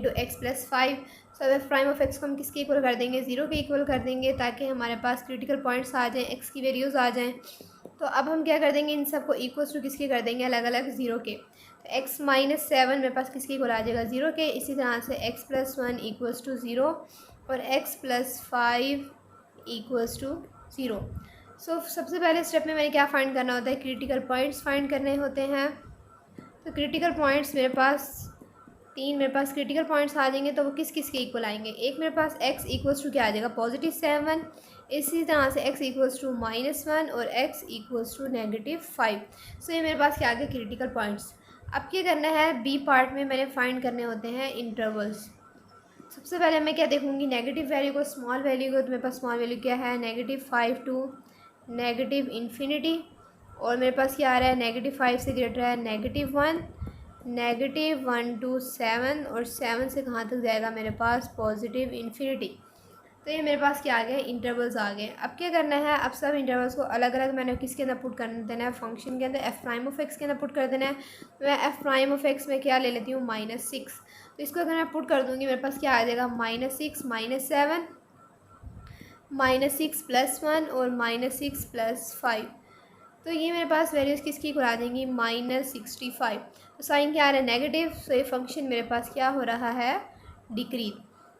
× x + 5। So F prime of x को हम किसके इक्वल कर देंगे, 0 के इक्वल कर देंगे, ताकि हमारे पास क्रिटिकल पॉइंट्स आ जाएँ, x की वैल्यूज़ आ जाएँ। तो अब हम क्या कर देंगे, इन सबको इक्वल्स टू किसके कर देंगे, अलग अलग 0 के। तो x - 7 मेरे पास किसके इक्वल आ जाएगा, 0 के। इसी तरह से x + 1 = 0 और x + 5 = 0। सो सबसे पहले स्टेप में मैंने क्या फाइंड करना होता है, क्रिटिकल पॉइंट्स फाइंड करने होते हैं। तो क्रिटिकल पॉइंट्स मेरे पास 3 मेरे पास क्रिटिकल पॉइंट्स आ जाएंगे। तो वो किस किस के इक्वल आएंगे, एक मेरे पास x = क्या आ जाएगा, +7। इसी तरह से x = -1 और x = -5। सो ये मेरे पास क्या आ गया, क्रिटिकल पॉइंट्स। अब क्या करना है, बी पार्ट में मैंने फाइंड करने होते हैं इंटरवल्स। सबसे पहले मैं क्या देखूंगी, नेगेटिव वैल्यू को, स्मॉल वैल्यू को। तो मेरे पास स्मॉल वैल्यू क्या है, -5 टू -∞। और मेरे पास क्या आ रहा है, -5 से ग्रेटर है -1, -1 टू 7 और 7 से कहाँ तक जाएगा मेरे पास, +∞। तो ये मेरे पास क्या आ गया, इंटरवल्स आ गए। अब क्या करना है, अब सब इंटरवल्स को अलग अलग मैंने किसके अंदर पुट कर देना है, फंक्शन के अंदर, एफ प्राइम ऑफ एक्स के अंदर पुट कर देना है। मैं एफ प्राइम ऑफ एक्स में क्या ले लेती हूँ, -6। तो इसको अगर मैं पुट कर दूँगी मेरे पास क्या आ जाएगा, -6 -7 -6 + 1 और -6 + 5। तो ये मेरे पास वैल्यूज़ किसकी खुला देंगी, -65। तो साइन क्या आ रहा है, नेगेटिव। सो ये फंक्शन मेरे पास क्या हो रहा है, डिक्रीज।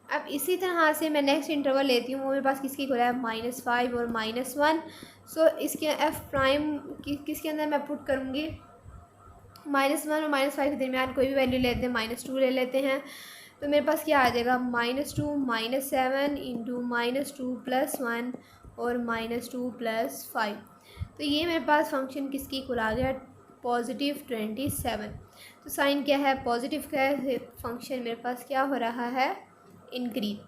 अब इसी तरह से मैं नेक्स्ट इंटरवल लेती हूँ, वो मेरे पास किसकी खुला है, -5 और -1। सो इसके एफ प्राइम किसके अंदर मैं पुट करूँगी, -1 और -5 के दरमियान कोई भी वैल्यू लेते हैं, -2 ले लेते हैं। तो मेरे पास क्या आ जाएगा, -2 -7 × -2 + 1 और -2 + 5। तो ये मेरे पास फंक्शन किसकी इक्वल आ गया, +27। तो साइन क्या है, पॉजिटिव का है, फंक्शन मेरे पास क्या हो रहा है, इंक्रीज।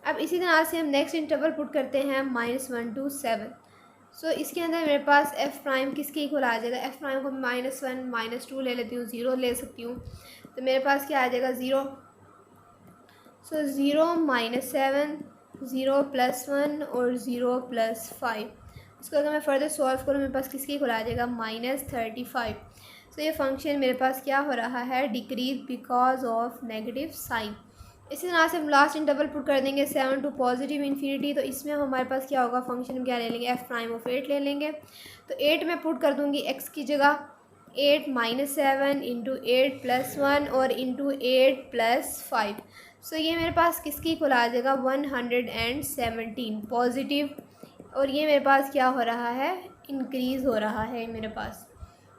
अब इसी तरह से हम नेक्स्ट इंटरवल पुट करते हैं -1 टू 7। सो इसके अंदर मेरे पास एफ प्राइम किसके इक्वल आ जाएगा, एफ प्राइम को मैं -1 -2 ले लेती हूँ, 0 ले सकती हूँ। तो मेरे पास क्या आ जाएगा, 0। सो 0 -7 0 + 1 और 0 + 5। इसको अगर मैं फर्दर सॉल्व करूँ मेरे पास किसकी इक्वल आ जाएगा, -35। सो ये फंक्शन मेरे पास क्या हो रहा है, decrease because of negative sign. इसी तरह से हम लास्ट इंटरवल पुट कर देंगे 7 टू +∞। तो इसमें हमारे पास क्या होगा, फंक्शन क्या ले लेंगे, एफ प्राइम ऑफ 8 ले लेंगे। तो 8 में पुट कर दूंगी x की जगह, 8 -7 × 8 + 1 और × 8 + 5। सो ये मेरे पास किसकी इक्वल आ जाएगा, 117 पॉजिटिव। और ये मेरे पास क्या हो रहा है, इंक्रीज़ हो रहा है मेरे पास।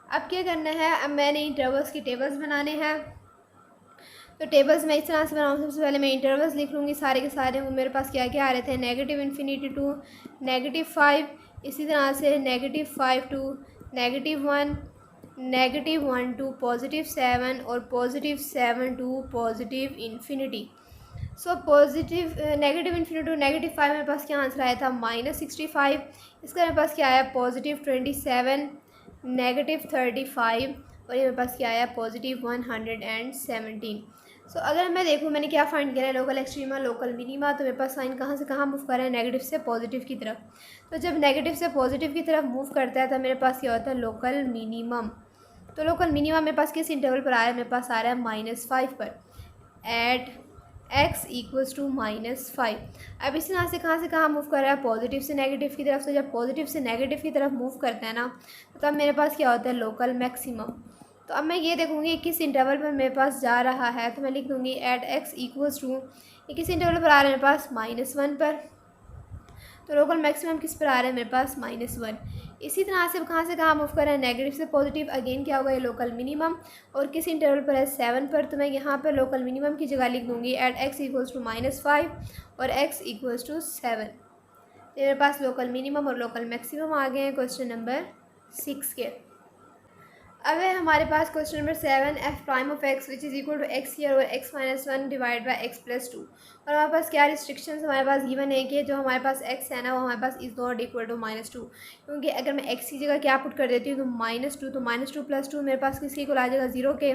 अब क्या करना है, अब मैंने इंटरवल्स की टेबल्स बनाने हैं। तो टेबल्स मैं इस तरह से बनाऊँ, सबसे पहले मैं इंटरवल्स लिख लूँगी सारे के सारे। वो मेरे पास क्या क्या आ रहे थे, -∞ टू -5, इसी तरह से -5 टू -1, -1 टू +7 और +7 टू +∞। सो पॉजिटिव -∞ टू -5 मेरे पास क्या आंसर आया था, -65। इसका मेरे पास क्या आया, +27 -35 और ये मेरे पास क्या आया, +117। सो अगर मैं देखूँ मैंने क्या फाइंड किया है, लोकल एक्सट्रीमा लोकल मिनीमा, तो मेरे पास साइन कहाँ से कहाँ मूव कर रहा है, नेगेटिव से पॉजिटिव की तरफ। तो जब नेगेटिव से पॉजिटिव की तरफ मूव करता है तो मेरे पास क्या होता है, लोकल मिनिमम। तो लोकल मिनिमम मेरे पास किस इंटरवल पर आ रहा है, मेरे पास आ रहा है -5 पर, एट x इक्वल्स टू -5। अब इसी तरह से कहाँ मूव कर रहा है, पॉजिटिव से नेगेटिव की तरफ। से जब पॉजिटिव से नेगेटिव की तरफ मूव करते हैं ना, तो तब मेरे पास क्या होता है, लोकल मैक्सिमम। तो अब मैं ये देखूँगी किस इंटरवल पर मेरे पास जा रहा है, तो मैं लिख दूँगी एट x इक्वल्स टू, ये किस इंटरवल पर आ रहा है मेरे पास, -1 पर। तो लोकल मैक्सिमम किस पर आ रहा है मेरे पास, -1। इसी तरह से कहाँ मूव कर रहा है, नेगेटिव से पॉजिटिव, अगेन क्या होगा, ये लोकल मिनिमम। और किस इंटरवल पर है, 7 पर। तो मैं यहाँ पर लोकल मिनिमम की जगह लिख दूँगी एट x इक्वल्स टू -5 और x इक्वल्स टू 7। तो मेरे पास लोकल मिनिमम और लोकल मैक्सिमम आ गए हैं क्वेश्चन नंबर 6 के। अब है हमारे पास question number 7, f prime of x which is equal to x square over x-1 divide by x+2। और हमारे पास क्या रिस्ट्रिक्शंस हमारे पास गिवन है कि जो हमारे पास x है ना, वो हमारे पास इज़ नॉट इक्वल टू -2। क्योंकि अगर मैं x की जगह क्या पुट कर देती हूँ, तो -2, तो -2 + 2 मेरे पास किसके इक्वल आ जाएगा, 0 के।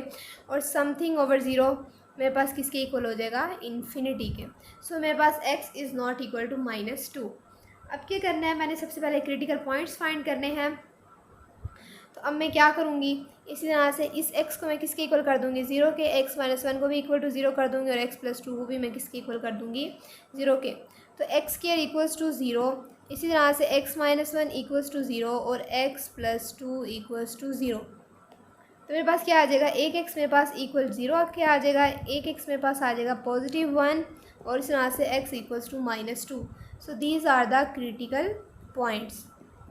और समथिंग ओवर 0 मेरे पास किसके इक्वल हो जाएगा, इन्फिनिटी के। सो मेरे पास x is not equal to -2। अब क्या करना है, मैंने सबसे पहले क्रिटिकल पॉइंट्स फाइंड करने हैं। तो अब मैं क्या करूँगी, इसी तरह से इस x को मैं किसके इक्वल कर दूँगी, 0 के। x-1 को भी इक्वल टू 0 कर दूँगी और x+2 को भी मैं किसके इक्वल कर दूँगी, 0 के। तो x² इक्वल्स टू 0, इसी तरह से x-1 इक्वल्स टू 0 और x+2 इक्वल्स टू 0। तो मेरे पास क्या आ जाएगा, एक x मेरे पास इक्वल 0 अब क्या आ जाएगा, एक x मेरे पास आ जाएगा +1 और इस तरह से x equals to -2। So these are the critical points.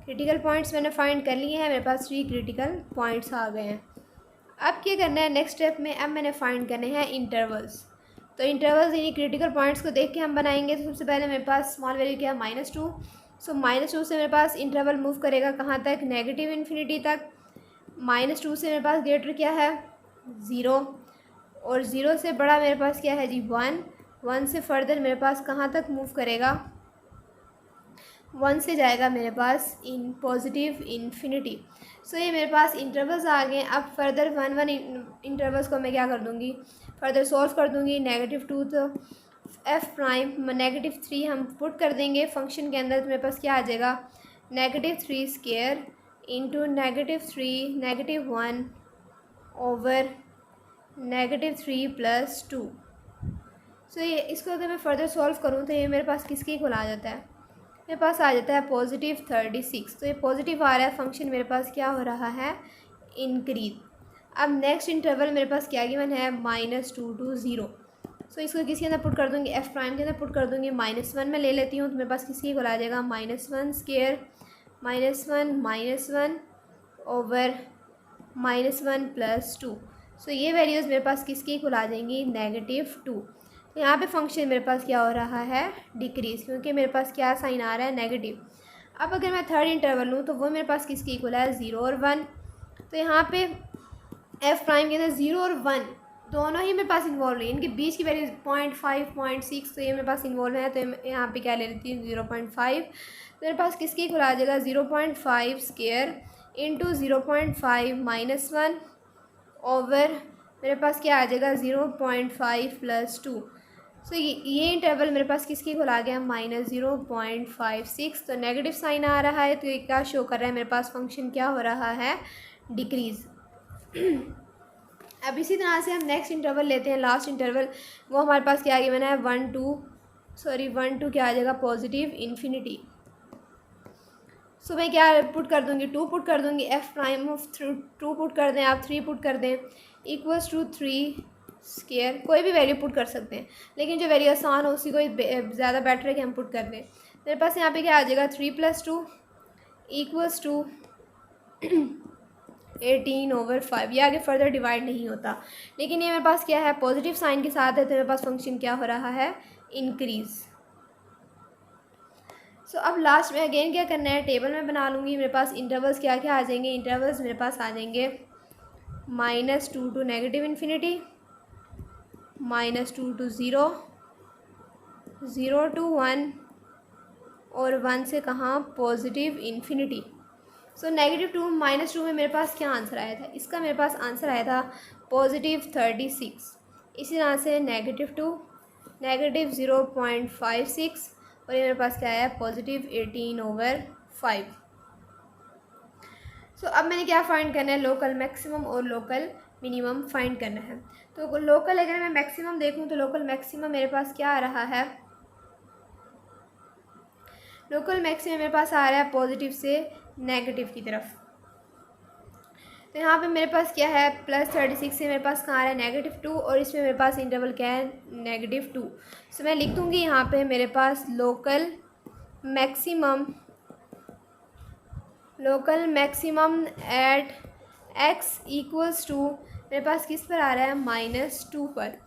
Critical points मैंने फाइंड कर लिए हैं, मेरे पास 3 क्रिटिकल पॉइंट्स आ गए हैं। अब क्या करना है नेक्स्ट स्टेप में, अब मैंने फाइंड करने हैं इंटरवल्स। तो इंटरवल्स यानी क्रिटिकल पॉइंट्स को देख के हम बनाएंगे। तो सबसे पहले मेरे पास स्मॉल वैल्यू क्या है, -2। सो -2 से मेरे पास इंटरवल मूव करेगा कहाँ तक, नेगेटिव इन्फिनिटी तक। -2 से मेरे पास ग्रेटर क्या है, 0। और 0 से बड़ा मेरे पास क्या है जी, 1। 1 से फर्दर मेरे पास कहाँ तक मूव करेगा, 1 से जाएगा मेरे पास इन पॉजिटिव इन्फिनिटी। सो ये मेरे पास इंटरवल्स आ गए। अब फर्दर 1 इंटरवल्स को मैं क्या कर दूँगी, फर्दर सॉल्व कर दूँगी। -2 तो एफ प्राइम -3 हम पुट कर देंगे फंक्शन के अंदर, तो मेरे पास क्या आ जाएगा, -3 स्क्वायर इंटू -3 -1 ओवर -3 + 2। सो ये इसको अगर मैं फर्दर सॉल्व करूँ तो ये मेरे पास किसके इक्वल आ जाता है, मेरे पास आ जाता है +36। तो ये पॉजिटिव आ रहा है, फंक्शन मेरे पास क्या हो रहा है, इंक्रीज। अब नेक्स्ट इंटरवल मेरे पास क्या गिवन है, -2 to 0। सो इसको किसके अंदर पुट कर दूँगी, एफ प्राइम के अंदर पुट कर दूँगी। -1 में ले लेती हूँ तो मेरे पास किसके इक्वल आ जाएगा, -1 स्क्वायर -1 ओवर -1 + 2। सो ये वैल्यूज़ मेरे पास किसके इक्वल आ जाएंगी, -2। तो यहाँ पे फंक्शन मेरे पास क्या हो रहा है, डिक्रीज़, क्योंकि मेरे पास क्या साइन आ रहा है, नेगेटिव। अब अगर मैं थर्ड इंटरवल लूँ तो वो मेरे पास किसके इक्वल है, 0 और 1। तो यहाँ पे एफ प्राइम के अंदर 0 और 1 दोनों ही मेरे पास इन्वॉल्व है, इनके बीच की वैल्यू 0.5 0.6, तो ये मेरे पास इन्वॉल्व है। तो यहाँ पे क्या ले लेती हूँ, 0.5। तो मेरे पास किसके इक्वल आ जाएगा, 0.5 स्क्वायर इंटू 0.5 -1 ओवर मेरे पास क्या आ जाएगा, 0.5 + 2। सो ये इंटरवल मेरे पास किसके इक्वल आ गया, -0.56। तो नेगेटिव साइन आ रहा है, तो ये क्या शो कर रहा है, मेरे पास फंक्शन क्या हो रहा है, डिक्रीज़। अब इसी तरह से हम नेक्स्ट इंटरवल लेते हैं, लास्ट इंटरवल। वो हमारे पास क्या गिवन है, 1 2 क्या आ जाएगा, पॉजिटिव इन्फिनिटी। सो मैं क्या पुट कर दूँगी, 2 पुट कर दूँगी। एफ प्राइम ऑफ 2 पुट कर दें आप, 3 पुट कर दें, इक्वल्स टू 3 स्क्वायर। कोई भी वैल्यू पुट कर सकते हैं, लेकिन जो वैल्यू आसान हो उसी को ज़्यादा बेटर है कि हम पुट कर दें। मेरे पास यहाँ पे क्या आ जाएगा, 3 + 2 इक्वल्स टू 18/5। ये आगे फर्दर डिवाइड नहीं होता, लेकिन ये मेरे पास क्या है, पॉजिटिव साइन के साथ है, तो मेरे पास फंक्शन क्या हो रहा है, इंक्रीज़। सो अब लास्ट में अगेन क्या करना है, टेबल में बना लूँगी। मेरे पास इंटरवल्स क्या क्या आ जाएंगे, इंटरवल्स मेरे पास आ जाएंगे -2 to -infinity, -2 to 0, 0 to 1 और 1 से कहाँ, पॉजिटिव इन्फिनिटी। सो -2 -2 में मेरे पास क्या आंसर आया था, इसका मेरे पास आंसर आया था +36। इसी तरह से -2, -0.56 और ये मेरे पास क्या है पॉजिटिव 18/5। सो अब मैंने क्या फाइंड करना है, लोकल मैक्सिमम और लोकल मिनिमम फाइंड करना है। तो लोकल अगर मैं मैक्सिमम देखूं तो लोकल मैक्सिमम मेरे पास क्या आ रहा है, लोकल मैक्सिमम मेरे पास आ रहा है पॉजिटिव से नेगेटिव की तरफ। तो यहाँ पे मेरे पास क्या है +36 से मेरे पास कहाँ आ रहा है -2 और इसमें मेरे पास इंटरवल क्या है -2। सो मैं लिख दूँगी यहाँ पे मेरे पास लोकल मैक्सिमम एट x = मेरे पास किस पर आ रहा है -2 पर।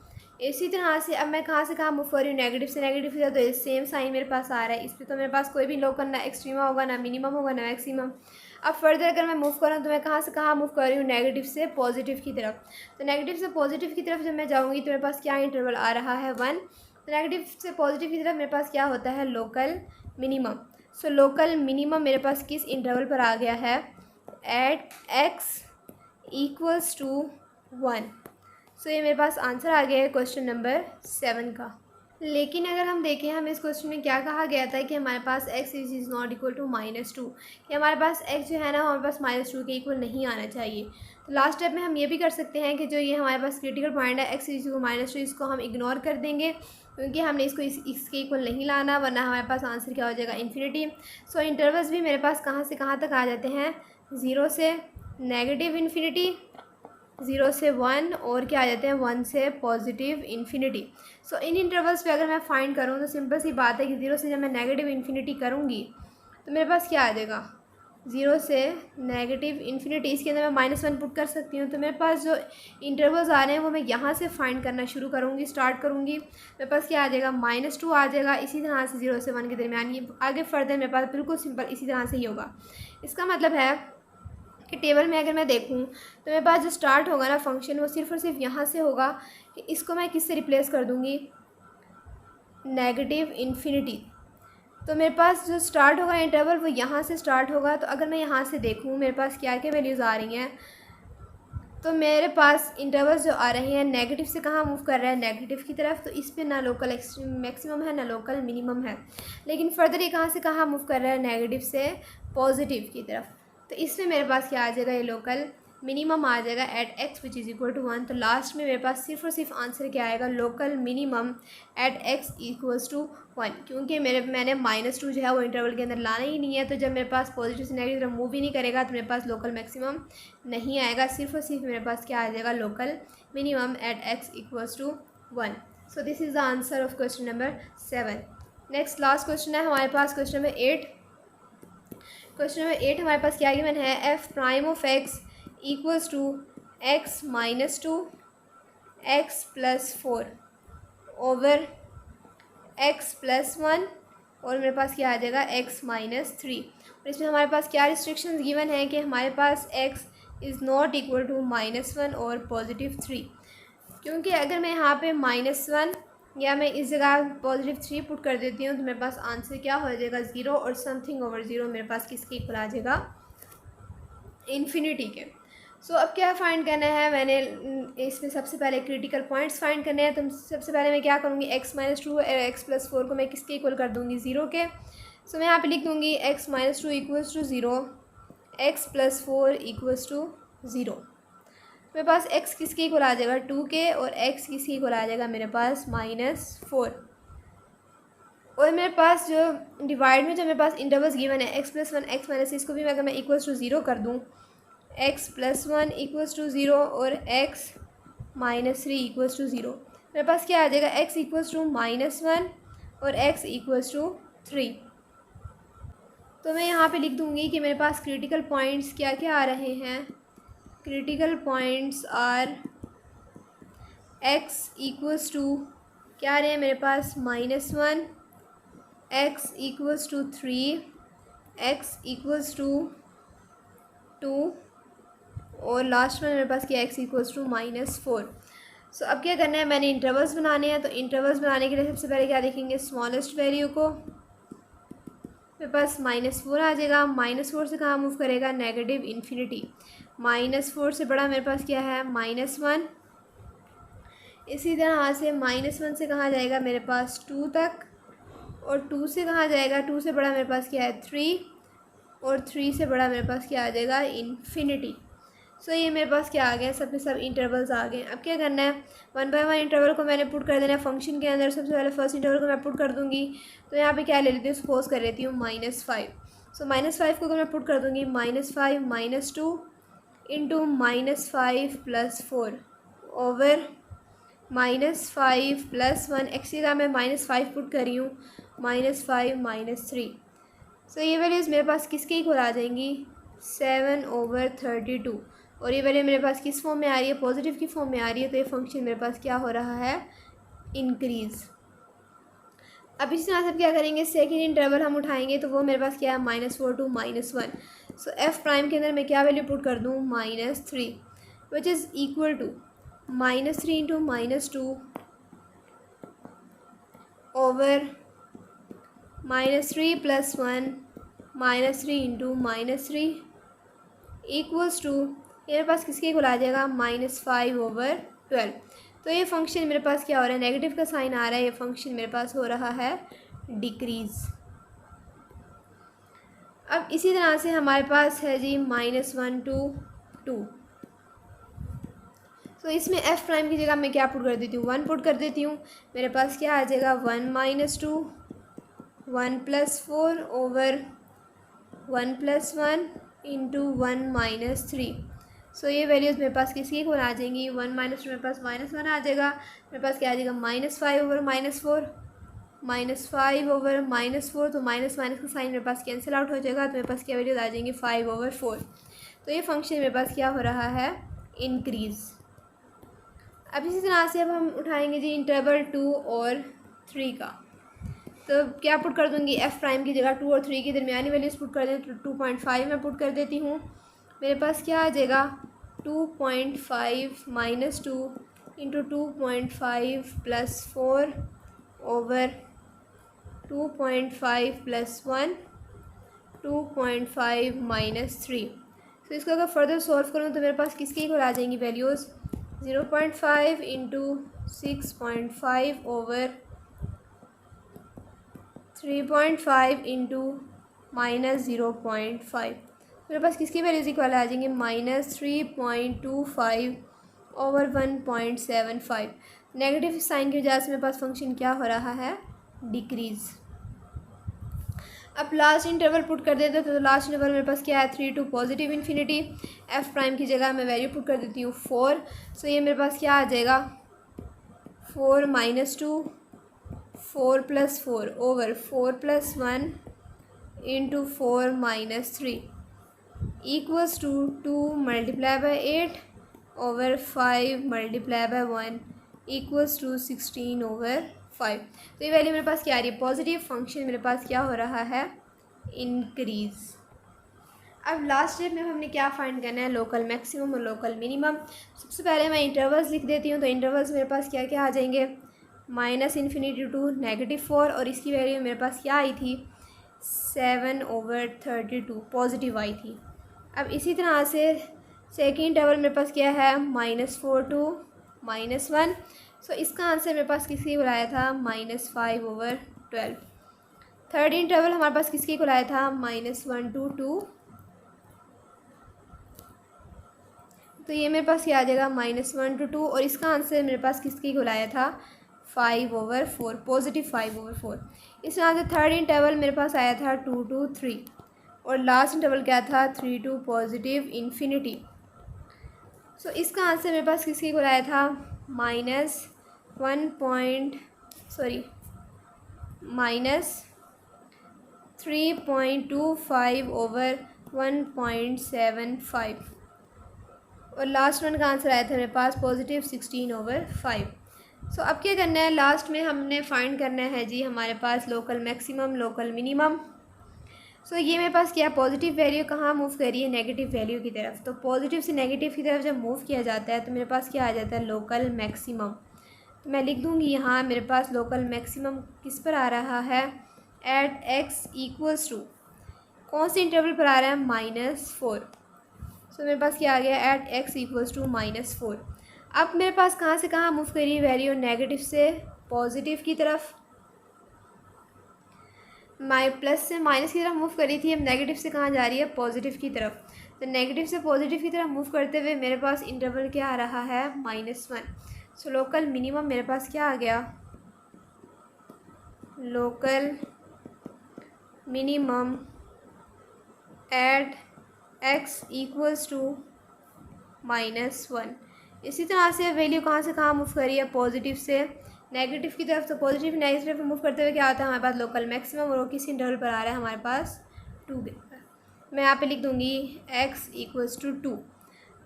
इसी तरह से अब मैं कहाँ से कहाँ मूव कर रही हूँ, नेगेटिव से नेगेटिव से, तो सेम साइन मेरे पास आ रहा है। इस पर तो मेरे पास कोई भी लोकल ना एक्सट्रीमा होगा, ना मिनिमम होगा, ना मैक्सिमम। अब फर्दर अगर मैं मूव करूँ तो मैं कहाँ से कहाँ मूव कर रही हूँ, नेगेटिव से पॉजिटिव की तरफ। तो नेगेटिव से पॉजिटिव की तरफ जब मैं जाऊँगी तो मेरे पास क्या इंटरवल आ रहा है 1। तो नेगेटिव से पॉजिटिव की तरफ मेरे पास क्या होता है local minimum. So local minimum मेरे पास किस इंटरवल पर आ गया है, एट x = 1। सो ये मेरे पास आंसर आ गया है क्वेश्चन नंबर 7 का। लेकिन अगर हम देखें हमें इस क्वेश्चन में क्या कहा गया था कि हमारे पास x is not equal to -2, कि हमारे पास x जो है ना हमारे पास -2 के इक्वल नहीं आना चाहिए। तो लास्ट स्टेप में हम ये भी कर सकते हैं कि जो ये हमारे पास क्रिटिकल पॉइंट है x = -2, इसको हम इग्नोर कर देंगे क्योंकि हमने इसको इसके इक्वल नहीं लाना, वरना हमारे पास आंसर क्या हो जाएगा इन्फिनिटी। सो इंटरवल्स भी मेरे पास कहाँ से कहाँ तक आ जाते हैं, 0 से -इन्फिनिटी, 0 से 1 और क्या आ जाते हैं 1 से पॉजिटिव इन्फिनिटी। सो इन इंटरवल्स पे अगर मैं फाइंड करूँ तो सिंपल सी बात है कि 0 से जब मैं नेगेटिव इन्फिनिटी करूँगी तो मेरे पास क्या आ जाएगा, 0 से -इन्फिनिटी, इसके अंदर मैं -1 पुट कर सकती हूँ। तो मेरे पास जो इंटरवल्स आ रहे हैं वो मैं यहाँ से फाइंड करना शुरू करूँगी, स्टार्ट करूँगी। मेरे पास क्या आ जाएगा -2 आ जाएगा। इसी तरह से 0 से 1 के दरमियान ये आगे फर्दर मेरे पास बिल्कुल सिंपल इसी तरह से ही होगा। इसका मतलब है कि टेबल में अगर मैं देखूं तो मेरे पास जो स्टार्ट होगा ना फंक्शन वो सिर्फ और सिर्फ यहाँ से होगा कि इसको मैं किससे रिप्लेस कर दूँगी, -इन्फिनिटी। तो मेरे पास जो स्टार्ट होगा इंटरवल वो यहाँ से स्टार्ट होगा। तो अगर मैं यहाँ से देखूँ मेरे पास क्या क्या वैल्यूज़ आ रही हैं, तो मेरे पास इंटरवल्स जो आ रहे हैं नेगेटिव से कहाँ मूव कर रहा है, नेगेटिव की तरफ। तो इस पे ना लोकल मैक्सिमम है ना लोकल मिनिमम है, लेकिन फर्दर ये कहाँ से कहाँ मूव कर रहा है, नेगेटिव से पॉजिटिव की तरफ। तो इसमें मेरे पास क्या आ जाएगा, ये लोकल मिनिमम आ जाएगा एट x = 1। तो लास्ट में मेरे पास सिर्फ और सिर्फ आंसर क्या आएगा, लोकल मिनिमम एट x = 1, क्योंकि मैंने -2 जो है वो इंटरवल के अंदर लाना ही नहीं है। तो जब मेरे पास पॉजिटिव से नेगेटिव तरफ मूव ही नहीं करेगा तो मेरे पास लोकल मैक्सिमम नहीं आएगा, सिर्फ और सिर्फ मेरे पास क्या आ जाएगा, local minimum at x = 1। So this is the answer of question number 7। Next last question है हमारे पास क्वेश्चन नंबर 8। क्वेश्चन नंबर 8 हमारे पास क्या गिवन है, f'(x) = x - 2 x + 4 over x + 1 और मेरे पास क्या आ जाएगा x - 3। और इसमें हमारे पास क्या रिस्ट्रिक्शंस गिवन है कि हमारे पास x is not equal to -1 और +3, क्योंकि अगर मैं यहाँ पे -1 या मैं इस जगह +3 पुट कर देती हूँ तो मेरे पास आंसर क्या हो जाएगा, 0 और समथिंग ओवर 0 मेरे पास किसके इक्वल आ जाएगा, इन्फिनिटी के। सो अब क्या फाइंड करना है, मैंने इसमें सबसे पहले क्रिटिकल पॉइंट्स फाइंड करने हैं। तो सबसे पहले मैं क्या करूँगी, x - 2 और x + 4 को मैं किसके इक्वल कर दूँगी, 0 के। सो मैं यहाँ पे लिख दूँगी x - 2 = 0, x + 4 = 0। मेरे पास x किसके इक्वल आ जाएगा, 2 के, और x किसके इक्वल आ जाएगा मेरे पास -4। और मेरे पास जो डिवाइड में जो मेरे पास इंटरवल्स गिवन है x + 1 x - इसको भी अगर मैं इक्वल टू 0 कर दूँ, x + 1 = 0 और x - 3 = 0, मेरे पास क्या आ जाएगा, x = -1 और x = 3। तो मैं यहाँ पे लिख दूँगी कि मेरे पास क्रिटिकल पॉइंट्स क्या क्या आ रहे हैं, क्रिटिकल पॉइंट्स आर x = क्या आ रहे हैं मेरे पास, -1 x = 3 x = 2 और लास्ट में मेरे पास क्या x = -4। सो अब क्या करना है, मैंने इंटरवल्स बनाने हैं। तो इंटरवल्स बनाने के लिए सबसे पहले क्या देखेंगे, स्मॉलेस्ट वैल्यू को। मेरे पास -4 आ जाएगा, -4 से कहाँ मूव करेगा, नेगेटिव इन्फिनिटी। -4 से बड़ा मेरे पास क्या है, -1। इसी तरह से -1 से कहाँ जाएगा मेरे पास 2 तक, और 2 से कहाँ जाएगा, 2 से बड़ा मेरे पास क्या है 3, और 3 से बड़ा मेरे पास क्या आ जाएगा इन्फिनिटी। सो ये मेरे पास क्या आ गया, सब के सब इंटरवल्स आ गए। अब क्या करना है, 1 बाय 1 इंटरवल को मैंने पुट कर देना है फंक्शन के अंदर। सबसे पहले फर्स्ट इंटरवल को मैं पुट कर दूँगी, तो यहाँ पे क्या ले लेती हूँ, सपोज कर लेती हूँ -5। सो -5 को मैं पुट कर दूँगी, -5 -2 इंटू -5 + 4 ओवर -5 + 1, एक्स की जगह मैं -5 पुट कर रही हूँ, -5 -3। सो ये वैल्यूज़ मेरे पास किसके इक्वल आ जाएंगी, 7/32। और ये वैल्यू मेरे पास किस फॉर्म में आ रही है, पॉजिटिव की फॉर्म में आ रही है। तो ये फंक्शन मेरे पास क्या हो रहा है, इंक्रीज़। अब इसी तरह से क्या करेंगे, सेकेंड इंटरवल हम उठाएंगे, तो वो मेरे पास क्या है -4 to -1। सो एफ प्राइम के अंदर मैं क्या वैल्यू पुट कर दूँ, -3, which is equal to -3 into -2 over -3 + 1 -3 into -3 equals to, ये मेरे पास किसके इक्वल आ जाएगा, -5/12। तो ये फंक्शन मेरे पास क्या हो रहा है, नेगेटिव का साइन आ रहा है, ये फंक्शन मेरे पास हो रहा है डिक्रीज़। अब इसी तरह से हमारे पास है जी -1 to 2। तो इसमें एफ प्राइम की जगह मैं क्या पुट कर देती हूँ, 1 पुट कर देती हूँ। मेरे पास क्या आ जाएगा, 1 - 2 1 + 4 ओवर 1 + 1 इंटू 1 - 3। सो ये वैल्यूज़ मेरे पास किसकी इक्वल आ जाएंगी, 1 - 2 मेरे पास -1 आ जाएगा। मेरे पास क्या आ जाएगा, -5/-4 -5/-4, तो माइनस माइनस का साइन मेरे पास कैंसिल आउट हो जाएगा। तो मेरे पास क्या वैल्यूज़ आ जाएंगी, 5/4। तो ये फंक्शन मेरे पास क्या हो रहा है, इंक्रीज़। अब इसी तरह से अब हम उठाएंगे जी इंटरवल 2 और 3 का। तो क्या पुट कर दूँगी, एफ प्राइम की जगह 2 और 3 की दरमियानी वैल्यूज़ पुट कर दें, तो 2.5 मैं पुट कर देती हूँ। मेरे पास क्या आ जाएगा, 2.5 - 2 इंटू 2.5 + 4 ओवर 2.5 + 1 2.5 - 3। तो इसको अगर फर्दर सॉल्व करूँ तो मेरे पास किसकी इक्वल आ जाएंगी वैल्यूज़, 0.5 इंटू 6.5 ओवर 3.5 इंटू -0.5। मेरे पास किसकी वैल्यूज़ इक्वल आ जाएंगे, -3.25 ओवर 1.75। नेगेटिव साइन की वजह से मेरे पास फंक्शन क्या हो रहा है, डिक्रीज़। अब लास्ट इंटरवल पुट कर देते तो लास्ट इंटरवल मेरे पास क्या है, 3 to +∞। एफ प्राइम की जगह मैं वैल्यू पुट कर देती हूँ 4। सो ये मेरे पास क्या आ जाएगा, 4 - 2 4 + 4 over 4 + 1 into 4 - 3 equals to 2 × 8 over 5 × 1 equals to 16/5। तो ये वैल्यू मेरे पास क्या आ रही है, पॉजिटिव। फंक्शन मेरे पास क्या हो रहा है, इंक्रीज़। अब लास्ट स्टेप में हमने क्या फाइंड करना है, लोकल मैक्सिमम और लोकल मिनिमम। सबसे पहले मैं इंटरवल्स लिख देती हूँ। तो इंटरवल्स मेरे पास क्या क्या आ जाएंगे, -∞ to -4, और इसकी वैल्यू मेरे पास क्या आई थी, 7/32 पॉजिटिव आई थी। अब इसी तरह से सेकेंड इंटरवल मेरे पास क्या है, -4 to -1। सो इसका आंसर मेरे पास किसकी इक्वल आया था, -5/12। थर्ड इंटरवल हमारे पास किसकी इक्वल आया था, -1 to 2। तो ये मेरे पास क्या आ जाएगा, -1 to 2, और इसका आंसर मेरे पास किसकी इक्वल आया था, 5/4 पॉजिटिव 5/4। इस तरह से थर्ड इंटरवल मेरे पास आया था 2 to 3, और लास्ट इंटरवल क्या था, 3 to +∞। सो इसका आंसर मेरे पास किसकी इक्वल आया था, -3.25/1.75, और लास्ट वन का आंसर आया था मेरे पास पॉजिटिव 16/5। सो अब क्या करना है, लास्ट में हमने फाइंड करना है जी हमारे पास लोकल मैक्सिमम लोकल मिनिमम। सो ये मेरे पास क्या, पॉजिटिव वैल्यू कहाँ मूव कर रही है, नेगेटिव वैल्यू की तरफ। तो पॉजिटिव से नेगेटिव की तरफ जब मूव किया जाता है तो मेरे पास क्या आ जाता है, लोकल मैक्सिमम। तो मैं लिख दूँगी यहाँ, मेरे पास लोकल मैक्सिमम किस पर आ रहा है, एट x इक्वल्स टू, कौन से इंटरवल पर आ रहा है, -4। सो मेरे पास क्या आ गया, एट x इक्वल्स टू -4। अब मेरे पास कहाँ से कहाँ मूव करी है वैल्यू, नेगेटिव से पॉजिटिव की तरफ, प्लस से माइनस की तरफ मूव करी थी, अब नेगेटिव से कहाँ जा रही है, पॉजिटिव की तरफ। तो नेगेटिव से पॉजिटिव की तरफ मूव करते हुए मेरे पास इंटरवल क्या आ रहा है, -1। सो लोकल मिनिमम मेरे पास क्या आ गया, local minimum at x equals to -1। इसी तरह से वैल्यू कहाँ से कहाँ मूव करी है, पॉजिटिव से नेगेटिव की तरफ। तो पॉजिटिव नेगेटिव पे मूव करते हुए क्या आता है हमारे पास, लोकल मैक्सिमम, और वो किस इंटरवल पर आ रहा है हमारे पास, 2 के ऊपर। मैं यहाँ पे लिख दूँगी x इक्वल्स टू 2।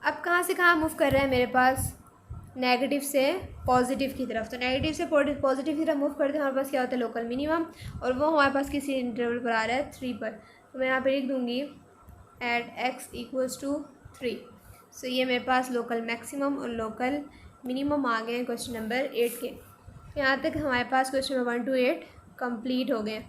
अब कहाँ से कहाँ मूव कर रहा है मेरे पास, नेगेटिव से पॉजिटिव की तरफ। तो नेगेटिव से पॉजिटिव की तरफ मूव करते हैं हमारे पास क्या होता है, लोकल मिनिमम, और वो हमारे पास किसी इंटरवल पर आ रहा है 3 पर। तो मैं यहाँ पे लिख दूँगी एट x इक्वल्स टू 3। सो ये मेरे पास लोकल मैक्सिमम और लोकल मिनिमम आ गए क्वेश्चन नंबर 8 के। यहाँ तक हमारे पास क्वेश्चन नंबर 1 to 8 कंप्लीट हो गए।